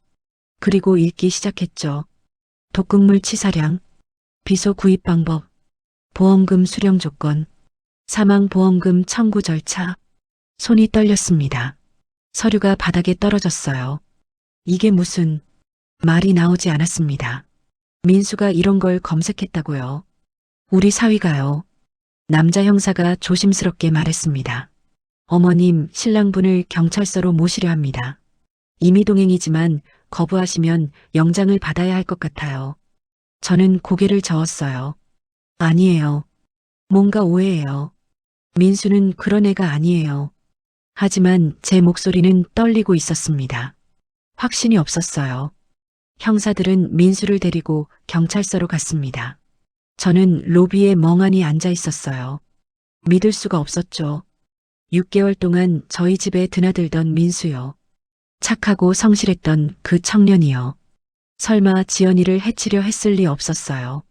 그리고 읽기 시작했죠. 독극물 치사량, 비소 구입 방법, 보험금 수령 조건, 사망보험금 청구 절차. 손이 떨렸습니다. 서류가 바닥에 떨어졌어요. 이게 무슨 말이 나오지 않았습니다. 민수가 이런 걸 검색했다고요. 우리 사위가요. 남자 형사가 조심스럽게 말했습니다. 어머님, 신랑분을 경찰서로 모시려 합니다. 임의동행이지만 거부하시면 영장을 받아야 할 것 같아요. 저는 고개를 저었어요. 아니에요. 뭔가 오해해요. 민수는 그런 애가 아니에요. 하지만 제 목소리는 떨리고 있었습니다. 확신이 없었어요. 형사들은 민수를 데리고 경찰서로 갔습니다. 저는 로비에 멍하니 앉아 있었어요. 믿을 수가 없었죠. 6개월 동안 저희 집에 드나들던 민수요. 착하고 성실했던 그 청년이요. 설마 지연이를 해치려 했을 리 없었어요.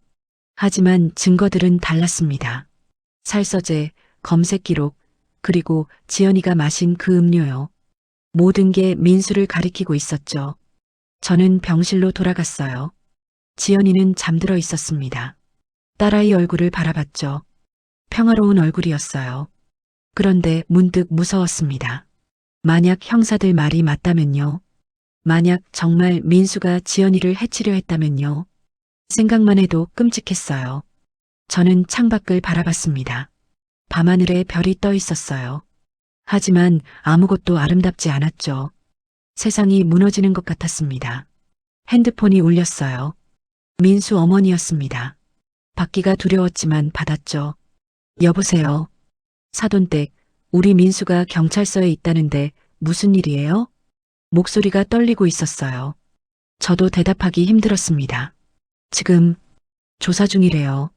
하지만 증거들은 달랐습니다. 살서제, 검색 기록, 그리고 지연이가 마신 그 음료요. 모든 게 민수를 가리키고 있었죠. 저는 병실로 돌아갔어요. 지연이는 잠들어 있었습니다. 딸아이 얼굴을 바라봤죠. 평화로운 얼굴이었어요. 그런데 문득 무서웠습니다. 만약 형사들 말이 맞다면요. 만약 정말 민수가 지연이를 해치려 했다면요. 생각만 해도 끔찍했어요. 저는 창밖을 바라봤습니다. 밤하늘에 별이 떠 있었어요. 하지만 아무것도 아름답지 않았죠. 세상이 무너지는 것 같았습니다. 핸드폰이 울렸어요. 민수 어머니였습니다. 받기가 두려웠지만 받았죠. 여보세요. 사돈댁, 우리 민수가 경찰서에 있다는데 무슨 일이에요? 목소리가 떨리고 있었어요. 저도 대답하기 힘들었습니다. 지금 조사 중이래요.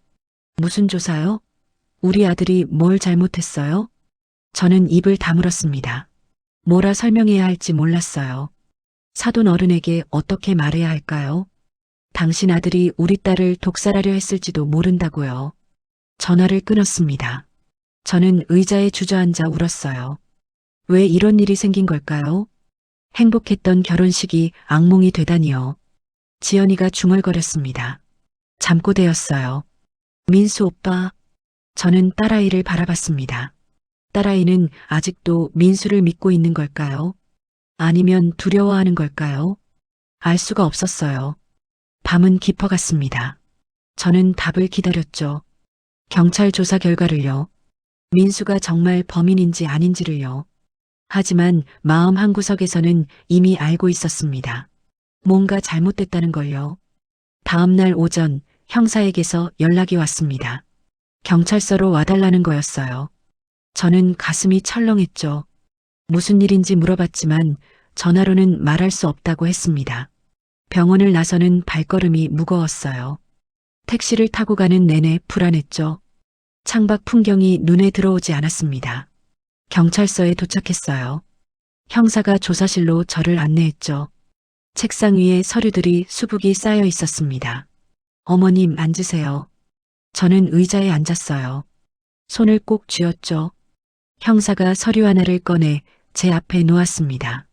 무슨 조사요? 우리 아들이 뭘 잘못했어요? 저는 입을 다물었습니다. 뭐라 설명해야 할지 몰랐어요. 사돈 어른에게 어떻게 말해야 할까요? 당신 아들이 우리 딸을 독살하려 했을지도 모른다고요. 전화를 끊었습니다. 저는 의자에 주저앉아 울었어요. 왜 이런 일이 생긴 걸까요? 행복했던 결혼식이 악몽이 되다니요. 지연이가 중얼거렸습니다. 잠꼬대였어요. 민수 오빠. 저는 딸아이를 바라봤습니다. 딸아이는 아직도 민수를 믿고 있는 걸까요? 아니면 두려워하는 걸까요? 알 수가 없었어요. 밤은 깊어갔습니다. 저는 답을 기다렸죠. 경찰 조사 결과를요. 민수가 정말 범인인지 아닌지를요. 하지만 마음 한구석에서는 이미 알고 있었습니다. 뭔가 잘못됐다는 걸요. 다음 날 오전 형사에게서 연락이 왔습니다. 경찰서로 와달라는 거였어요. 저는 가슴이 철렁했죠. 무슨 일인지 물어봤지만 전화로는 말할 수 없다고 했습니다. 병원을 나서는 발걸음이 무거웠어요. 택시를 타고 가는 내내 불안했죠. 창밖 풍경이 눈에 들어오지 않았습니다. 경찰서에 도착했어요. 형사가 조사실로 저를 안내했죠. 책상 위에 서류들이 수북이 쌓여 있었습니다. 어머님 앉으세요. 저는 의자에 앉았어요. 손을 꼭 쥐었죠. 형사가 서류 하나를 꺼내 제 앞에 놓았습니다.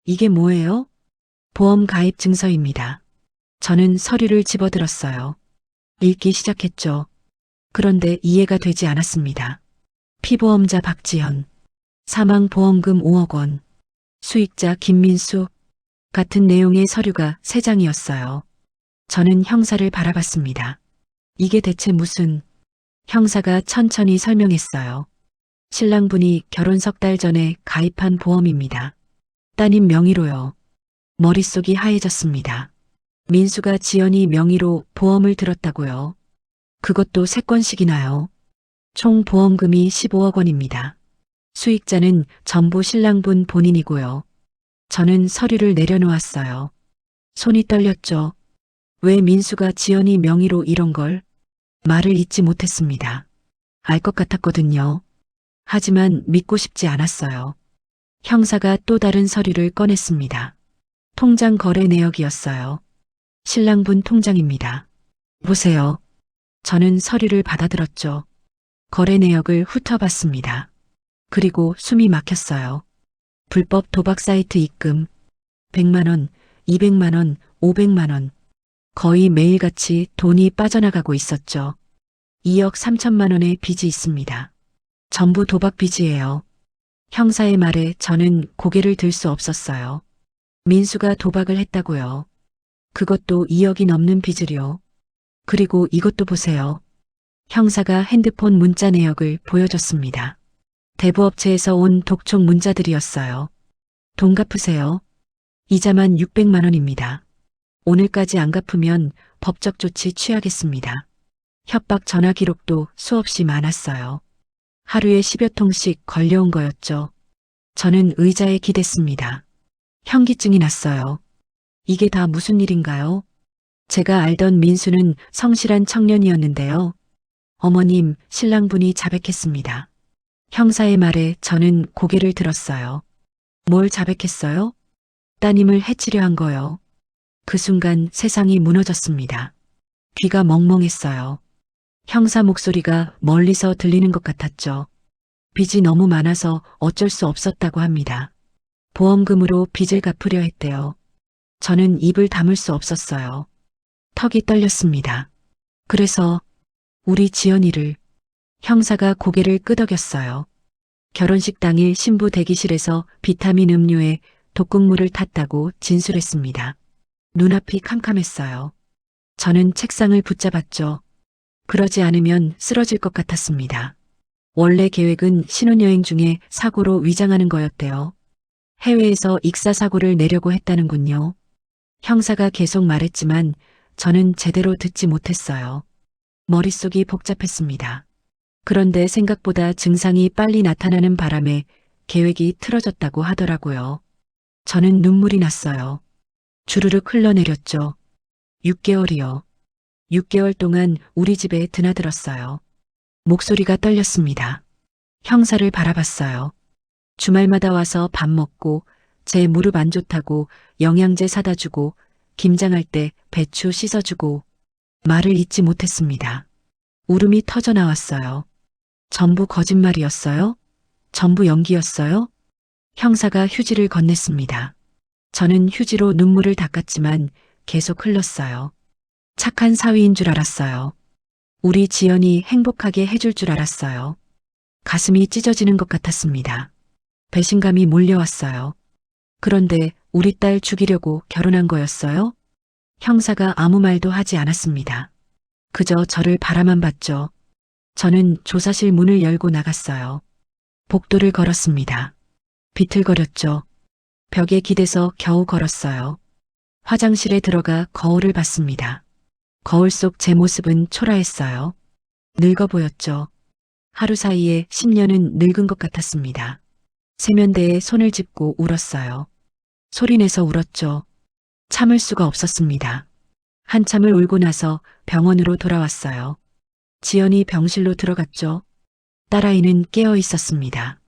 이게 뭐예요? 보험 가입 증서입니다. 저는 서류를 집어들었어요. 읽기 시작했죠. 그런데 이해가 되지 않았습니다. 피보험자 박지현, 사망보험금 5억 원, 수익자 김민수 같은 내용의 서류가 3장이었어요. 저는 형사를 바라봤습니다. 이게 대체 무슨... 형사가 천천히 설명했어요. 신랑분이 결혼 석 달 전에 가입한 보험입니다. 따님 명의로요. 머릿속이 하얘졌습니다. 민수가 지연이 명의로 보험을 들었다고요. 그것도 3건씩이나요. 총 보험금이 15억 원입니다. 수익자는 전부 신랑분 본인이고요. 저는 서류를 내려놓았어요. 손이 떨렸죠. 왜 민수가 지연이 명의로 이런 걸? 말을 잇지 못했습니다. 알 것 같았거든요. 하지만 믿고 싶지 않았어요. 형사가 또 다른 서류를 꺼냈습니다. 통장 거래 내역이었어요. 신랑분 통장입니다. 보세요. 저는 서류를 받아들었죠. 거래 내역을 훑어봤습니다. 그리고 숨이 막혔어요. 불법 도박 사이트 입금 100만 원, 200만 원, 500만 원. 거의 매일같이 돈이 빠져나가고 있었죠. 2억 3천만 원의 빚이 있습니다. 전부 도박 빚이에요. 형사의 말에 저는 고개를 들 수 없었어요. 민수가 도박을 했다고요. 그것도 2억이 넘는 빚을요. 그리고 이것도 보세요. 형사가 핸드폰 문자 내역을 보여줬습니다. 대부업체에서 온 독촉 문자들이었어요. 돈 갚으세요. 이자만 600만 원입니다. 오늘까지 안 갚으면 법적 조치 취하겠습니다. 협박 전화 기록도 수없이 많았어요. 하루에 10여 통씩 걸려온 거였죠. 저는 의자에 기댔습니다. 현기증이 났어요. 이게 다 무슨 일인가요? 제가 알던 민수는 성실한 청년이었는데요. 어머님, 신랑분이 자백했습니다. 형사의 말에 저는 고개를 들었어요. 뭘 자백했어요? 따님을 해치려 한 거요. 그 순간 세상이 무너졌습니다. 귀가 멍멍했어요. 형사 목소리가 멀리서 들리는 것 같았죠. 빚이 너무 많아서 어쩔 수 없었다고 합니다. 보험금으로 빚을 갚으려 했대요. 저는 입을 다물 수 없었어요. 턱이 떨렸습니다. 그래서 우리 지연이를... 형사가 고개를 끄덕였어요. 결혼식 당일 신부 대기실에서 비타민 음료에 독극물을 탔다고 진술했습니다. 눈앞이 캄캄했어요. 저는 책상을 붙잡았죠. 그러지 않으면 쓰러질 것 같았습니다. 원래 계획은 신혼여행 중에 사고로 위장하는 거였대요. 해외에서 익사사고를 내려고 했다는군요. 형사가 계속 말했지만 저는 제대로 듣지 못했어요. 머릿속이 복잡했습니다. 그런데 생각보다 증상이 빨리 나타나는 바람에 계획이 틀어졌다고 하더라고요. 저는 눈물이 났어요. 주르륵 흘러내렸죠. 6개월이요. 6개월 동안 우리 집에 드나들었어요. 목소리가 떨렸습니다. 형사를 바라봤어요. 주말마다 와서 밥 먹고 제 무릎 안 좋다고 영양제 사다 주고 김장할 때 배추 씻어주고 말을 잇지 못했습니다. 울음이 터져 나왔어요. 전부 거짓말이었어요? 전부 연기였어요? 형사가 휴지를 건넸습니다. 저는 휴지로 눈물을 닦았지만 계속 흘렀어요. 착한 사위인 줄 알았어요. 우리 지연이 행복하게 해줄 줄 알았어요. 가슴이 찢어지는 것 같았습니다. 배신감이 몰려왔어요. 그런데 우리 딸 죽이려고 결혼한 거였어요? 형사가 아무 말도 하지 않았습니다. 그저 저를 바라만 봤죠. 저는 조사실 문을 열고 나갔어요. 복도를 걸었습니다. 비틀거렸죠. 벽에 기대서 겨우 걸었어요. 화장실에 들어가 거울을 봤습니다. 거울 속 제 모습은 초라했어요. 늙어 보였죠. 하루 사이에 10년은 늙은 것 같았습니다. 세면대에 손을 짚고 울었어요. 소리내서 울었죠. 참을 수가 없었습니다. 한참을 울고 나서 병원으로 돌아왔어요. 지연이 병실로 들어갔죠. 딸아이는 깨어 있었습니다.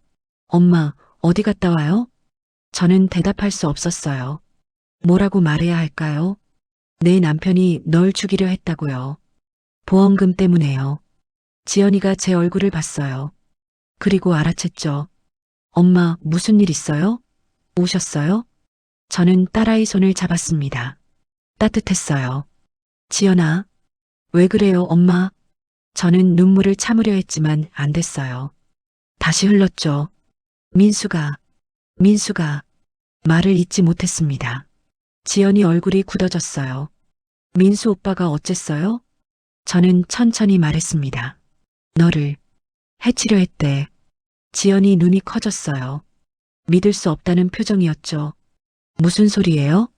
엄마, 어디 갔다 와요? 저는 대답할 수 없었어요. 뭐라고 말해야 할까요? 내 남편이 널 죽이려 했다고요. 보험금 때문에요. 지연이가 제 얼굴을 봤어요. 그리고 알아챘죠. 엄마, 무슨 일 있어요? 오셨어요? 저는 딸아이 손을 잡았습니다. 따뜻했어요. 지연아, 왜 그래요, 엄마? 저는 눈물을 참으려 했지만 안 됐어요. 다시 흘렀죠. 민수가 말을 잇지 못했습니다. 지연이 얼굴이 굳어졌어요. 민수 오빠가 어쨌어요? 저는 천천히 말했습니다. 너를 해치려 했대. 지연이 눈이 커졌어요. 믿을 수 없다는 표정이었죠. 무슨 소리예요?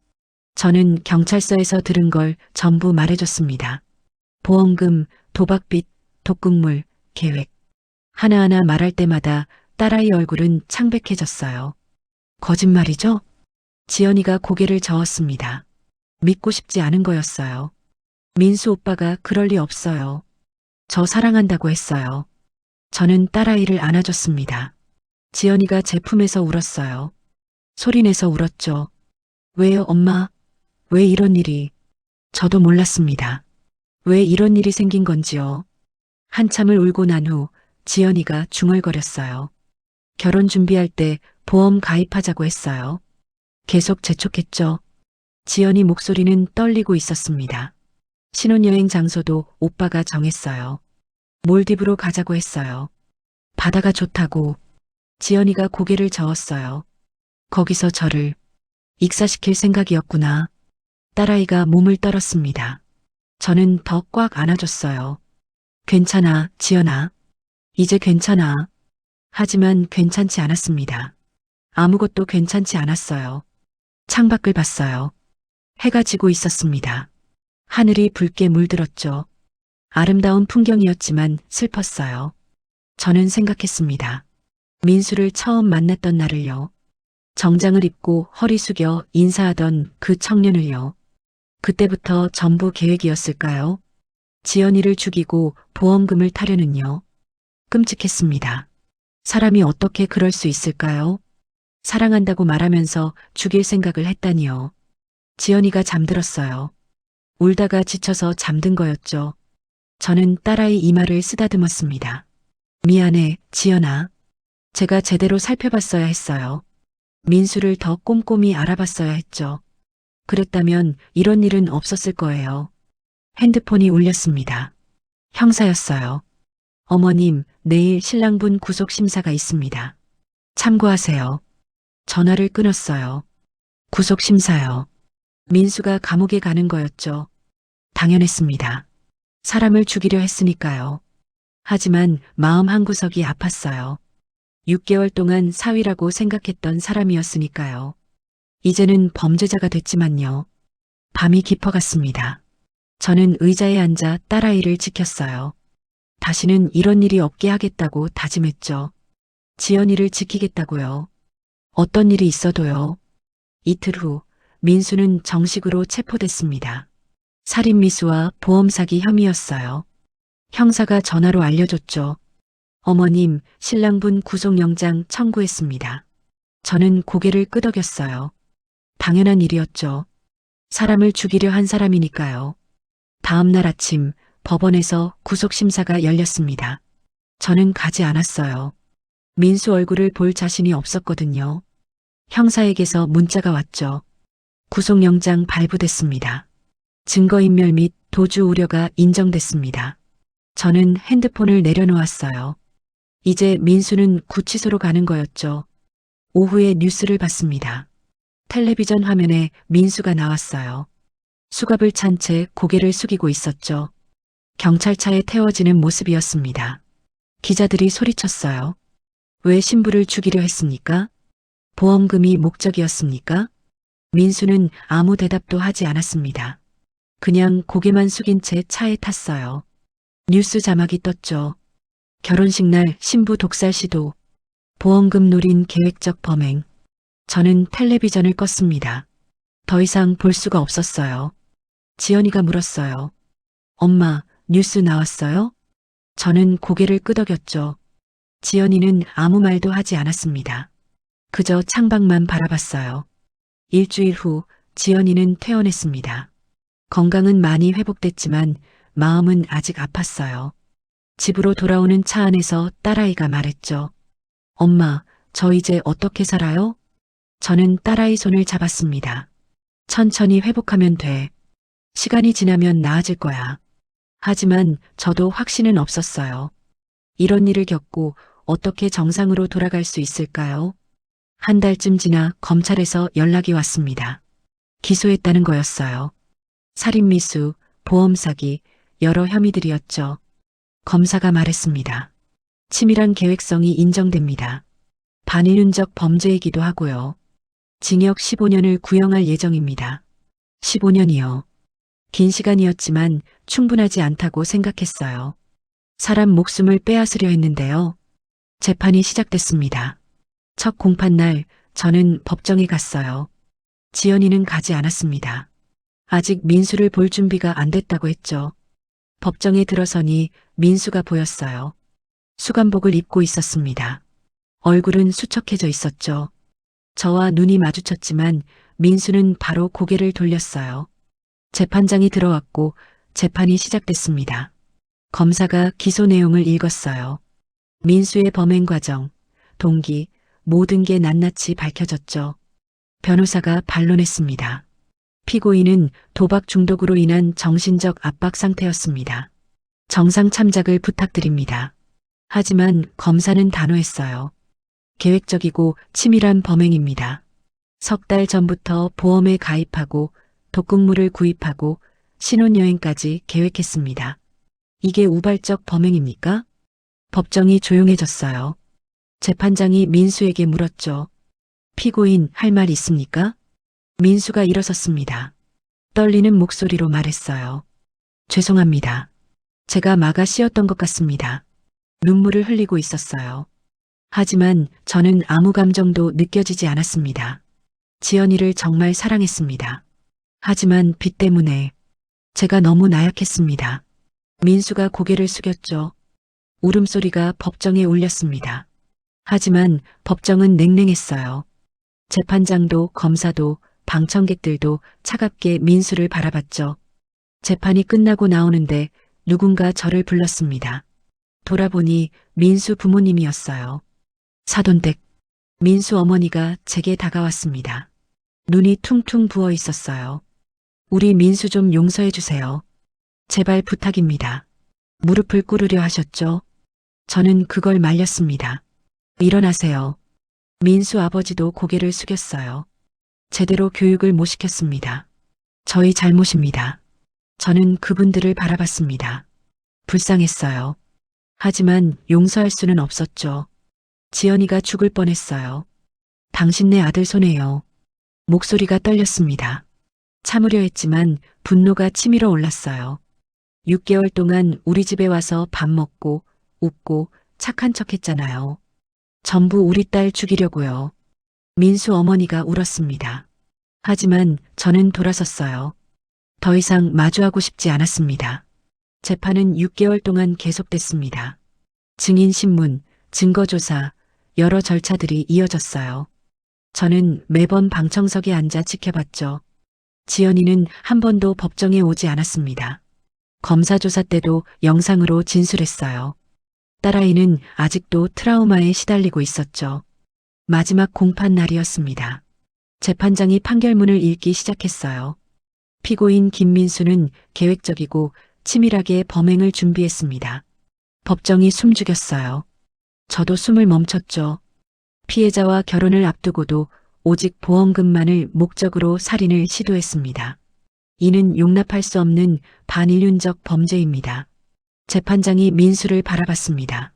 저는 경찰서에서 들은 걸 전부 말해줬습니다. 보험금, 도박빚, 독극물, 계획. 하나하나 말할 때마다 딸아이 얼굴은 창백해졌어요. 거짓말이죠? 지연이가 고개를 저었습니다. 믿고 싶지 않은 거였어요. 민수 오빠가 그럴 리 없어요. 저 사랑한다고 했어요. 저는 딸아이를 안아줬습니다. 지연이가 제 품에서 울었어요. 소리내서 울었죠. 왜요, 엄마? 왜 이런 일이? 저도 몰랐습니다. 왜 이런 일이 생긴 건지요. 한참을 울고 난 후 지연이가 중얼거렸어요. 결혼 준비할 때 보험 가입하자고 했어요. 계속 재촉했죠. 지연이 목소리는 떨리고 있었습니다. 신혼여행 장소도 오빠가 정했어요. 몰디브로 가자고 했어요. 바다가 좋다고. 지연이가 고개를 저었어요. 거기서 저를 익사시킬 생각이었구나. 딸아이가 몸을 떨었습니다. 저는 더 꽉 안아줬어요. 괜찮아, 지연아. 이제 괜찮아. 하지만 괜찮지 않았습니다. 아무것도 괜찮지 않았어요. 창밖을 봤어요. 해가 지고 있었습니다. 하늘이 붉게 물들었죠. 아름다운 풍경이었지만 슬펐어요. 저는 생각했습니다. 민수를 처음 만났던 날을요. 정장을 입고 허리 숙여 인사하던 그 청년을요. 그때부터 전부 계획이었을까요? 지연이를 죽이고 보험금을 타려는요. 끔찍했습니다. 사람이 어떻게 그럴 수 있을까요? 사랑한다고 말하면서 죽일 생각을 했다니요. 지연이가 잠들었어요. 울다가 지쳐서 잠든 거였죠. 저는 딸아이 이마를 쓰다듬었습니다. 미안해, 지연아. 제가 제대로 살펴봤어야 했어요. 민수를 더 꼼꼼히 알아봤어야 했죠. 그랬다면 이런 일은 없었을 거예요. 핸드폰이 울렸습니다. 형사였어요. 어머님, 내일 신랑분 구속심사가 있습니다. 참고하세요. 전화를 끊었어요. 구속심사요. 민수가 감옥에 가는 거였죠. 당연했습니다. 사람을 죽이려 했으니까요. 하지만 마음 한구석이 아팠어요. 6개월 동안 사위라고 생각했던 사람이었으니까요. 이제는 범죄자가 됐지만요. 밤이 깊어갔습니다. 저는 의자에 앉아 딸아이를 지켰어요. 다시는 이런 일이 없게 하겠다고 다짐했죠. 지연이를 지키겠다고요. 어떤 일이 있어도요. 이틀 후 민수는 정식으로 체포됐습니다. 살인미수와 보험사기 혐의였어요. 형사가 전화로 알려줬죠. 어머님, 신랑분 구속영장 청구했습니다. 저는 고개를 끄덕였어요. 당연한 일이었죠. 사람을 죽이려 한 사람이니까요. 다음 날 아침 법원에서 구속심사가 열렸습니다. 저는 가지 않았어요. 민수 얼굴을 볼 자신이 없었거든요. 형사에게서 문자가 왔죠. 구속영장 발부됐습니다. 증거인멸 및 도주 우려가 인정됐습니다. 저는 핸드폰을 내려놓았어요. 이제 민수는 구치소로 가는 거였죠. 오후에 뉴스를 봤습니다. 텔레비전 화면에 민수가 나왔어요. 수갑을 찬 채 고개를 숙이고 있었죠. 경찰차에 태워지는 모습이었습니다. 기자들이 소리쳤어요. 왜 신부를 죽이려 했습니까? 보험금이 목적이었습니까? 민수는 아무 대답도 하지 않았습니다. 그냥 고개만 숙인 채 차에 탔어요. 뉴스 자막이 떴죠. 결혼식 날 신부 독살 시도, 보험금 노린 계획적 범행. 저는 텔레비전을 껐습니다. 더 이상 볼 수가 없었어요. 지연이가 물었어요. 엄마, 뉴스 나왔어요? 저는 고개를 끄덕였죠. 지연이는 아무 말도 하지 않았습니다. 그저 창밖만 바라봤어요. 일주일 후 지연이는 퇴원했습니다. 건강은 많이 회복됐지만 마음은 아직 아팠어요. 집으로 돌아오는 차 안에서 딸아이가 말했죠. 엄마, 저 이제 어떻게 살아요? 저는 딸아이 손을 잡았습니다. 천천히 회복하면 돼. 시간이 지나면 나아질 거야. 하지만 저도 확신은 없었어요. 이런 일을 겪고 어떻게 정상으로 돌아갈 수 있을까요? 한 달쯤 지나 검찰에서 연락이 왔습니다. 기소했다는 거였어요. 살인미수, 보험사기, 여러 혐의들이었죠. 검사가 말했습니다. 치밀한 계획성이 인정됩니다. 반인륜적 범죄이기도 하고요. 징역 15년을 구형할 예정입니다. 15년이요. 긴 시간이었지만 충분하지 않다고 생각했어요. 사람 목숨을 빼앗으려 했는데요. 재판이 시작됐습니다. 첫 공판날 저는 법정에 갔어요. 지연이는 가지 않았습니다. 아직 민수를 볼 준비가 안 됐다고 했죠. 법정에 들어서니 민수가 보였어요. 수감복을 입고 있었습니다. 얼굴은 수척해져 있었죠. 저와 눈이 마주쳤지만 민수는 바로 고개를 돌렸어요. 재판장이 들어왔고 재판이 시작됐습니다. 검사가 기소 내용을 읽었어요. 민수의 범행 과정, 동기, 모든 게 낱낱이 밝혀졌죠. 변호사가 반론했습니다. 피고인은 도박 중독으로 인한 정신적 압박 상태였습니다. 정상 참작을 부탁드립니다. 하지만 검사는 단호했어요. 계획적이고 치밀한 범행입니다. 석 달 전부터 보험에 가입하고 독극물을 구입하고 신혼여행까지 계획했습니다. 이게 우발적 범행입니까? 법정이 조용해졌어요. 재판장이 민수에게 물었죠. 피고인 할 말 있습니까? 민수가 일어섰습니다. 떨리는 목소리로 말했어요. 죄송합니다. 제가 막아 씌웠던 것 같습니다. 눈물을 흘리고 있었어요. 하지만 저는 아무 감정도 느껴지지 않았습니다. 지연이를 정말 사랑했습니다. 하지만 빚 때문에 제가 너무 나약했습니다. 민수가 고개를 숙였죠. 울음소리가 법정에 울렸습니다. 하지만 법정은 냉랭했어요. 재판장도 검사도 방청객들도 차갑게 민수를 바라봤죠. 재판이 끝나고 나오는데 누군가 저를 불렀습니다. 돌아보니 민수 부모님이었어요. 사돈댁, 민수 어머니가 제게 다가왔습니다. 눈이 퉁퉁 부어 있었어요. 우리 민수 좀 용서해 주세요. 제발 부탁입니다. 무릎을 꿇으려 하셨죠? 저는 그걸 말렸습니다. 일어나세요. 민수 아버지도 고개를 숙였어요. 제대로 교육을 못 시켰습니다. 저희 잘못입니다. 저는 그분들을 바라봤습니다. 불쌍했어요. 하지만 용서할 수는 없었죠. 지연이가 죽을 뻔했어요. 당신네 아들 손에요. 목소리가 떨렸습니다. 참으려 했지만 분노가 치밀어 올랐어요. 6개월 동안 우리 집에 와서 밥 먹고 웃고 착한 척 했잖아요. 전부 우리 딸 죽이려고요. 민수 어머니가 울었습니다. 하지만 저는 돌아섰어요. 더 이상 마주하고 싶지 않았습니다. 재판은 6개월 동안 계속됐습니다. 증인신문, 증거조사, 여러 절차들이 이어졌어요. 저는 매번 방청석에 앉아 지켜봤죠. 지연이는 한 번도 법정에 오지 않았습니다. 검사조사 때도 영상으로 진술했어요. 딸아이는 아직도 트라우마에 시달리고 있었죠. 마지막 공판 날이었습니다. 재판장이 판결문을 읽기 시작했어요. 피고인 김민수는 계획적이고 치밀하게 범행을 준비했습니다. 법정이 숨죽였어요. 저도 숨을 멈췄죠. 피해자와 결혼을 앞두고도 오직 보험금만을 목적으로 살인을 시도했습니다. 이는 용납할 수 없는 반인륜적 범죄입니다. 재판장이 민수를 바라봤습니다.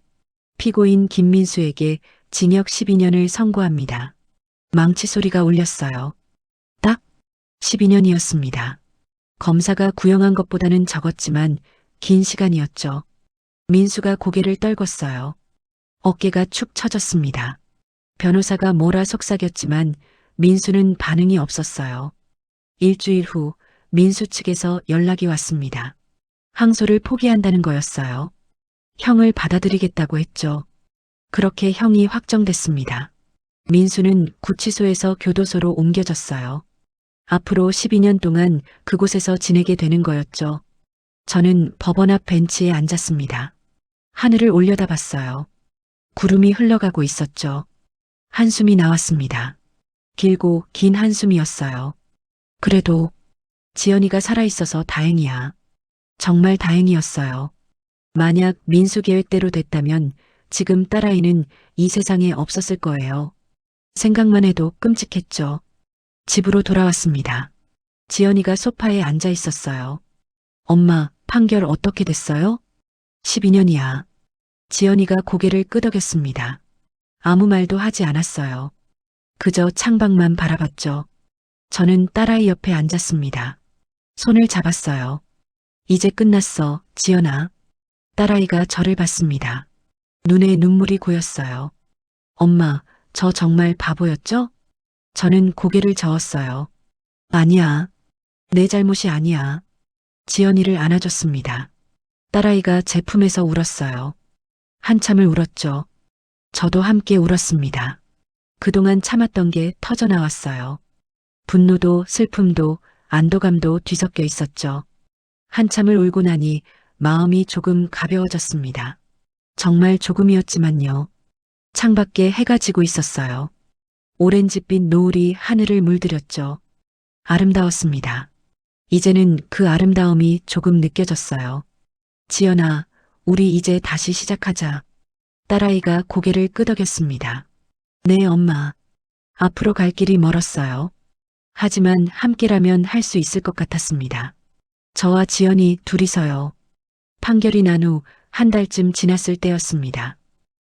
피고인 김민수에게 징역 12년을 선고합니다. 망치 소리가 울렸어요. 딱 12년이었습니다. 검사가 구형한 것보다는 적었지만 긴 시간이었죠. 민수가 고개를 떨궜어요. 어깨가 축 처졌습니다. 변호사가 뭐라 속삭였지만 민수는 반응이 없었어요. 일주일 후 민수 측에서 연락이 왔습니다. 항소를 포기한다는 거였어요. 형을 받아들이겠다고 했죠. 그렇게 형이 확정됐습니다. 민수는 구치소에서 교도소로 옮겨졌어요. 앞으로 12년 동안 그곳에서 지내게 되는 거였죠. 저는 법원 앞 벤치에 앉았습니다. 하늘을 올려다봤어요. 구름이 흘러가고 있었죠. 한숨이 나왔습니다. 길고 긴 한숨이었어요. 그래도 지연이가 살아있어서 다행이야. 정말 다행이었어요. 만약 민수 계획대로 됐다면 지금 딸아이는 이 세상에 없었을 거예요. 생각만 해도 끔찍했죠. 집으로 돌아왔습니다. 지연이가 소파에 앉아 있었어요. 엄마, 판결 어떻게 됐어요? 12년이야. 지연이가 고개를 끄덕였습니다. 아무 말도 하지 않았어요. 그저 창밖만 바라봤죠. 저는 딸아이 옆에 앉았습니다. 손을 잡았어요. 이제 끝났어, 지연아. 딸아이가 저를 봤습니다. 눈에 눈물이 고였어요. 엄마, 저 정말 바보였죠? 저는 고개를 저었어요. 아니야. 내 잘못이 아니야. 지연이를 안아줬습니다. 딸아이가 제 품에서 울었어요. 한참을 울었죠. 저도 함께 울었습니다. 그동안 참았던 게 터져나왔어요. 분노도 슬픔도 안도감도 뒤섞여 있었죠. 한참을 울고 나니 마음이 조금 가벼워졌습니다. 정말 조금이었지만요. 창밖에 해가 지고 있었어요. 오렌지빛 노을이 하늘을 물들였죠. 아름다웠습니다. 이제는 그 아름다움이 조금 느껴졌어요. 지연아, 우리 이제 다시 시작하자. 딸아이가 고개를 끄덕였습니다. 네, 엄마. 앞으로 갈 길이 멀었어요. 하지만 함께라면 할 수 있을 것 같았습니다. 저와 지연이 둘이서요. 판결이 난 후 한 달쯤 지났을 때였습니다.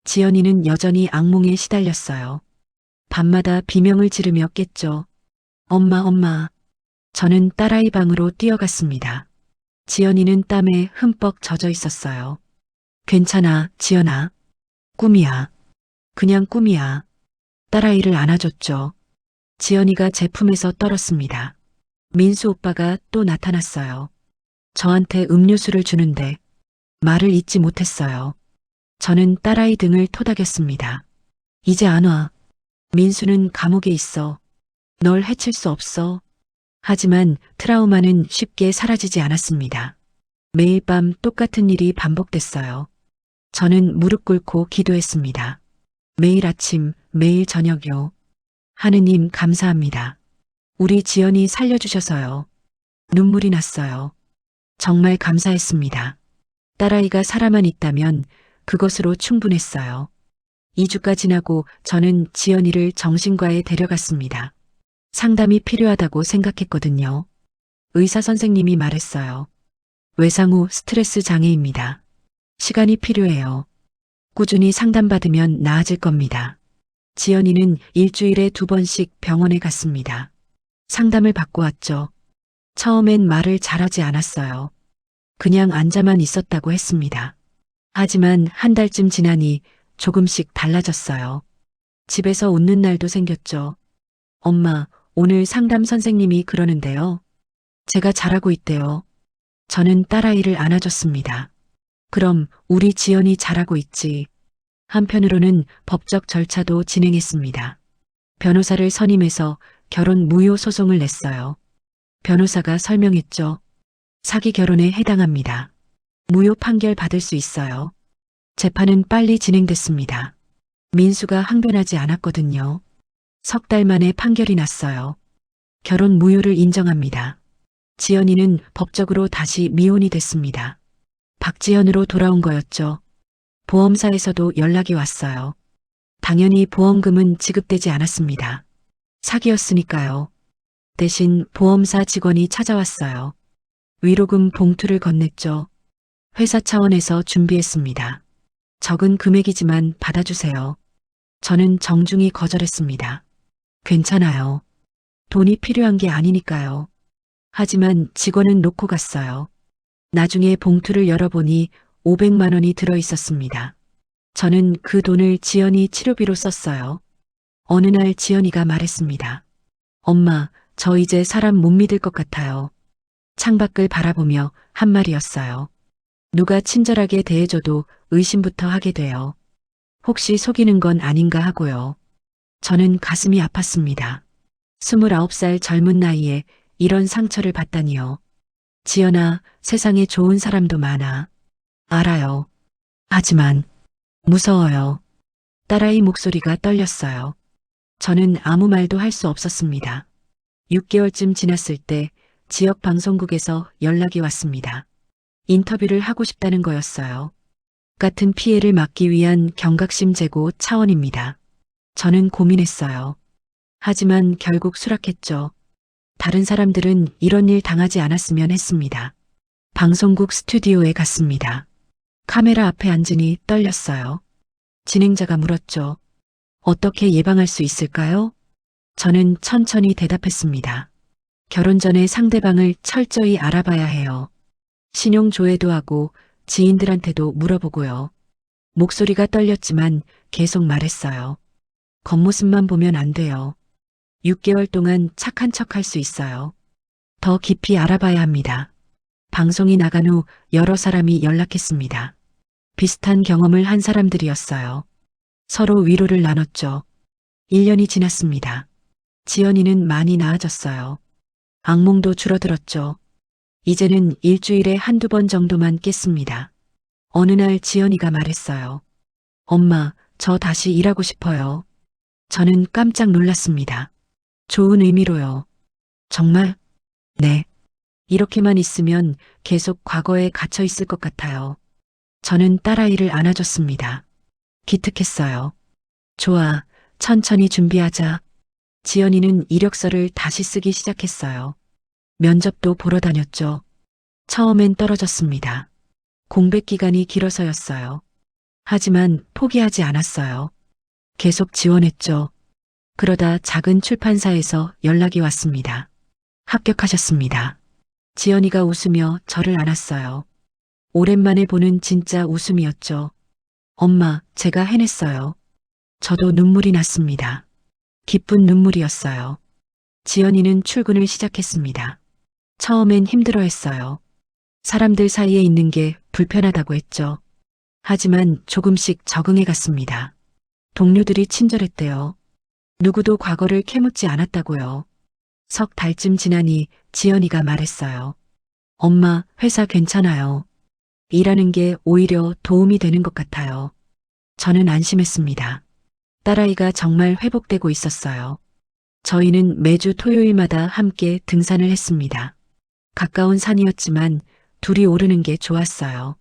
지연이는 여전히 악몽에 시달렸어요. 밤마다 비명을 지르며 깼죠. 엄마, 엄마. 저는 딸아이 방으로 뛰어갔습니다. 지연이는 땀에 흠뻑 젖어 있었어요. 괜찮아, 지연아. 꿈이야. 그냥 꿈이야. 딸아이를 안아줬죠. 지연이가 제 품에서 떨었습니다. 민수 오빠가 또 나타났어요. 저한테 음료수를 주는데 말을 잇지 못했어요. 저는 딸아이 등을 토닥였습니다. 이제 안 와. 민수는 감옥에 있어. 널 해칠 수 없어. 하지만 트라우마는 쉽게 사라지지 않았습니다. 매일 밤 똑같은 일이 반복됐어요. 저는 무릎 꿇고 기도했습니다. 매일 아침, 매일 저녁요. 하느님 감사합니다. 우리 지연이 살려주셔서요. 눈물이 났어요. 정말 감사했습니다. 딸아이가 살아만 있다면 그것으로 충분했어요. 2주가 지나고 저는 지연이를 정신과에 데려갔습니다. 상담이 필요하다고 생각했거든요. 의사 선생님이 말했어요. 외상 후 스트레스 장애입니다. 시간이 필요해요. 꾸준히 상담받으면 나아질 겁니다. 지연이는 일주일에 2번씩 병원에 갔습니다. 상담을 받고 왔죠. 처음엔 말을 잘하지 않았어요. 그냥 앉아만 있었다고 했습니다. 하지만 한 달쯤 지나니 조금씩 달라졌어요. 집에서 웃는 날도 생겼죠. 엄마, 오늘 상담 선생님이 그러는데요. 제가 잘하고 있대요. 저는 딸아이를 안아줬습니다. 그럼 우리 지연이 잘하고 있지. 한편으로는 법적 절차도 진행했습니다. 변호사를 선임해서 결혼 무효 소송을 냈어요. 변호사가 설명했죠. 사기 결혼에 해당합니다. 무효 판결 받을 수 있어요. 재판은 빨리 진행됐습니다. 민수가 항변하지 않았거든요. 석 달 만에 판결이 났어요. 결혼 무효를 인정합니다. 지연이는 법적으로 다시 미혼이 됐습니다. 박지연으로 돌아온 거였죠. 보험사에서도 연락이 왔어요. 당연히 보험금은 지급되지 않았습니다. 사기였으니까요. 대신 보험사 직원이 찾아왔어요. 위로금 봉투를 건넸죠. 회사 차원에서 준비했습니다. 적은 금액이지만 받아주세요. 저는 정중히 거절했습니다. 괜찮아요. 돈이 필요한 게 아니니까요. 하지만 직원은 놓고 갔어요. 나중에 봉투를 열어보니 500만 원이 들어 있었습니다. 저는 그 돈을 지연이 치료비로 썼어요. 어느 날 지연이가 말했습니다. 엄마, 저 이제 사람 못 믿을 것 같아요. 창밖을 바라보며 한 말이었어요. 누가 친절하게 대해줘도 의심부터 하게 돼요. 혹시 속이는 건 아닌가 하고요. 저는 가슴이 아팠습니다. 29살 젊은 나이에 이런 상처를 받다니요. 지연아, 세상에 좋은 사람도 많아. 알아요. 하지만 무서워요. 딸아이 목소리가 떨렸어요. 저는 아무 말도 할 수 없었습니다. 6개월쯤 지났을 때 지역 방송국에서 연락이 왔습니다. 인터뷰를 하고 싶다는 거였어요. 같은 피해를 막기 위한 경각심 제고 차원입니다. 저는 고민했어요. 하지만 결국 수락했죠. 다른 사람들은 이런 일 당하지 않았으면 했습니다. 방송국 스튜디오에 갔습니다. 카메라 앞에 앉으니 떨렸어요. 진행자가 물었죠. 어떻게 예방할 수 있을까요? 저는 천천히 대답했습니다. 결혼 전에 상대방을 철저히 알아봐야 해요. 신용 조회도 하고 지인들한테도 물어보고요. 목소리가 떨렸지만 계속 말했어요. 겉모습만 보면 안 돼요. 6개월 동안 착한 척 할 수 있어요. 더 깊이 알아봐야 합니다. 방송이 나간 후 여러 사람이 연락했습니다. 비슷한 경험을 한 사람들이었어요. 서로 위로를 나눴죠. 1년이 지났습니다. 지연이는 많이 나아졌어요. 악몽도 줄어들었죠. 이제는 일주일에 한두 번 정도만 깼습니다. 어느 날 지연이가 말했어요. 엄마, 저 다시 일하고 싶어요. 저는 깜짝 놀랐습니다. 좋은 의미로요. 정말? 네. 이렇게만 있으면 계속 과거에 갇혀 있을 것 같아요. 저는 딸아이를 안아줬습니다. 기특했어요. 좋아, 천천히 준비하자. 지연이는 이력서를 다시 쓰기 시작했어요. 면접도 보러 다녔죠. 처음엔 떨어졌습니다. 공백 기간이 길어서였어요. 하지만 포기하지 않았어요. 계속 지원했죠. 그러다 작은 출판사에서 연락이 왔습니다. 합격하셨습니다. 지연이가 웃으며 저를 안았어요. 오랜만에 보는 진짜 웃음이었죠. 엄마, 제가 해냈어요. 저도 눈물이 났습니다. 기쁜 눈물이었어요. 지연이는 출근을 시작했습니다. 처음엔 힘들어했어요. 사람들 사이에 있는 게 불편하다고 했죠. 하지만 조금씩 적응해 갔습니다. 동료들이 친절했대요. 누구도 과거를 캐묻지 않았다고요. 석 달쯤 지나니 지연이가 말했어요. 엄마, 회사 괜찮아요. 일하는 게 오히려 도움이 되는 것 같아요. 저는 안심했습니다. 딸아이가 정말 회복되고 있었어요. 저희는 매주 토요일마다 함께 등산을 했습니다. 가까운 산이었지만 둘이 오르는 게 좋았어요.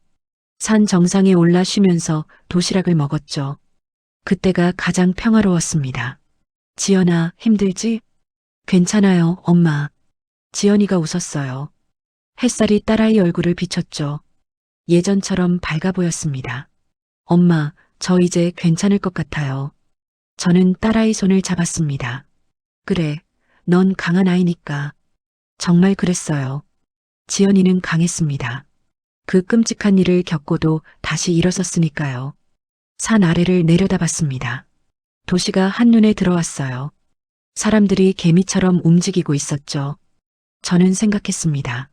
산 정상에 올라 쉬면서 도시락을 먹었죠. 그때가 가장 평화로웠습니다. 지연아, 힘들지? 괜찮아요, 엄마. 지연이가 웃었어요. 햇살이 딸아이 얼굴을 비췄죠. 예전처럼 밝아 보였습니다. 엄마, 저 이제 괜찮을 것 같아요. 저는 딸아이 손을 잡았습니다. 그래, 넌 강한 아이니까. 정말 그랬어요. 지연이는 강했습니다. 그 끔찍한 일을 겪고도 다시 일어섰으니까요. 산 아래를 내려다봤습니다. 도시가 한눈에 들어왔어요. 사람들이 개미처럼 움직이고 있었죠. 저는 생각했습니다.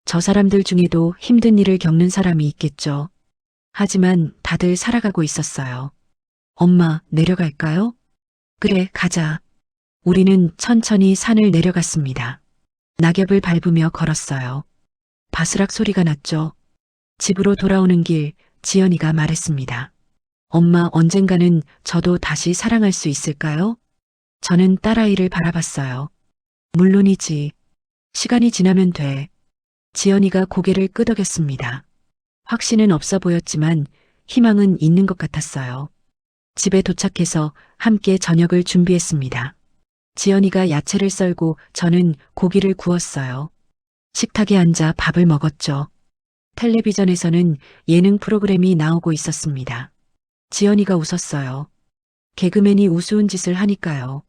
저 사람들 중에도 힘든 일을 겪는 사람이 있겠죠. 하지만 다들 살아가고 있었어요. 엄마, 내려갈까요? 그래, 가자. 우리는 천천히 산을 내려갔습니다. 낙엽을 밟으며 걸었어요. 바스락 소리가 났죠. 집으로 돌아오는 길, 지연이가 말했습니다. 엄마, 언젠가는 저도 다시 사랑할 수 있을까요? 저는 딸아이를 바라봤어요. 물론이지. 시간이 지나면 돼. 지연이가 고개를 끄덕였습니다. 확신은 없어 보였지만 희망은 있는 것 같았어요. 집에 도착해서 함께 저녁을 준비했습니다. 지연이가 야채를 썰고 저는 고기를 구웠어요. 식탁에 앉아 밥을 먹었죠. 텔레비전에서는 예능 프로그램이 나오고 있었습니다. 지연이가 웃었어요. 개그맨이 우스운 짓을 하니까요.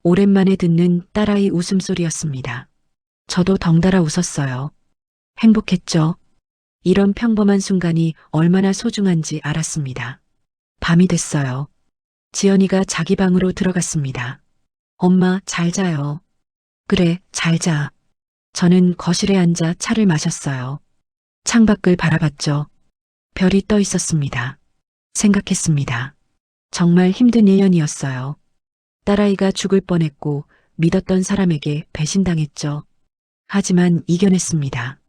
오랜만에 듣는 딸아이 웃음소리였습니다. 저도 덩달아 웃었어요. 행복했죠. 이런 평범한 순간이 얼마나 소중한지 알았습니다. 밤이 됐어요. 지연이가 자기 방으로 들어갔습니다. 엄마, 잘 자요. 그래, 잘 자. 저는 거실에 앉아 차를 마셨어요. 창밖을 바라봤죠. 별이 떠 있었습니다. 생각했습니다. 정말 힘든 1년이었어요. 딸아이가 죽을 뻔했고 믿었던 사람에게 배신당했죠. 하지만 이겨냈습니다.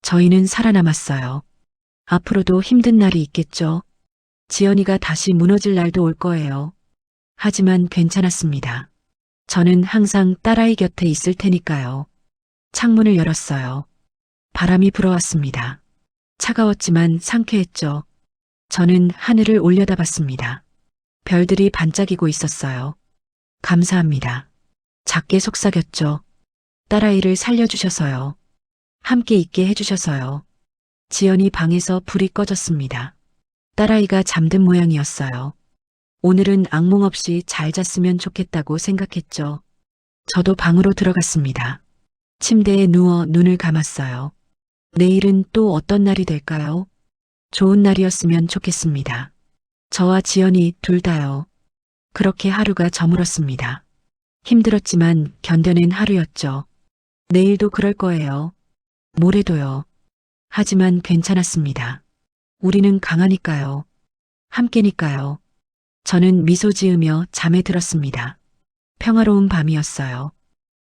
저희는 살아남았어요. 앞으로도 힘든 날이 있겠죠. 지연이가 다시 무너질 날도 올 거예요. 하지만 괜찮았습니다. 저는 항상 딸아이 곁에 있을 테니까요. 창문을 열었어요. 바람이 불어왔습니다. 차가웠지만 상쾌했죠. 저는 하늘을 올려다봤습니다. 별들이 반짝이고 있었어요. 감사합니다. 작게 속삭였죠. 딸아이를 살려주셔서요. 함께 있게 해주셔서요. 지연이 방에서 불이 꺼졌습니다. 딸아이가 잠든 모양이었어요. 오늘은 악몽 없이 잘 잤으면 좋겠다고 생각했죠. 저도 방으로 들어갔습니다. 침대에 누워 눈을 감았어요. 내일은 또 어떤 날이 될까요? 좋은 날이었으면 좋겠습니다. 저와 지연이 둘 다요. 그렇게 하루가 저물었습니다. 힘들었지만 견뎌낸 하루였죠. 내일도 그럴 거예요. 모레도요. 하지만 괜찮았습니다. 우리는 강하니까요. 함께니까요. 저는 미소 지으며 잠에 들었습니다. 평화로운 밤이었어요.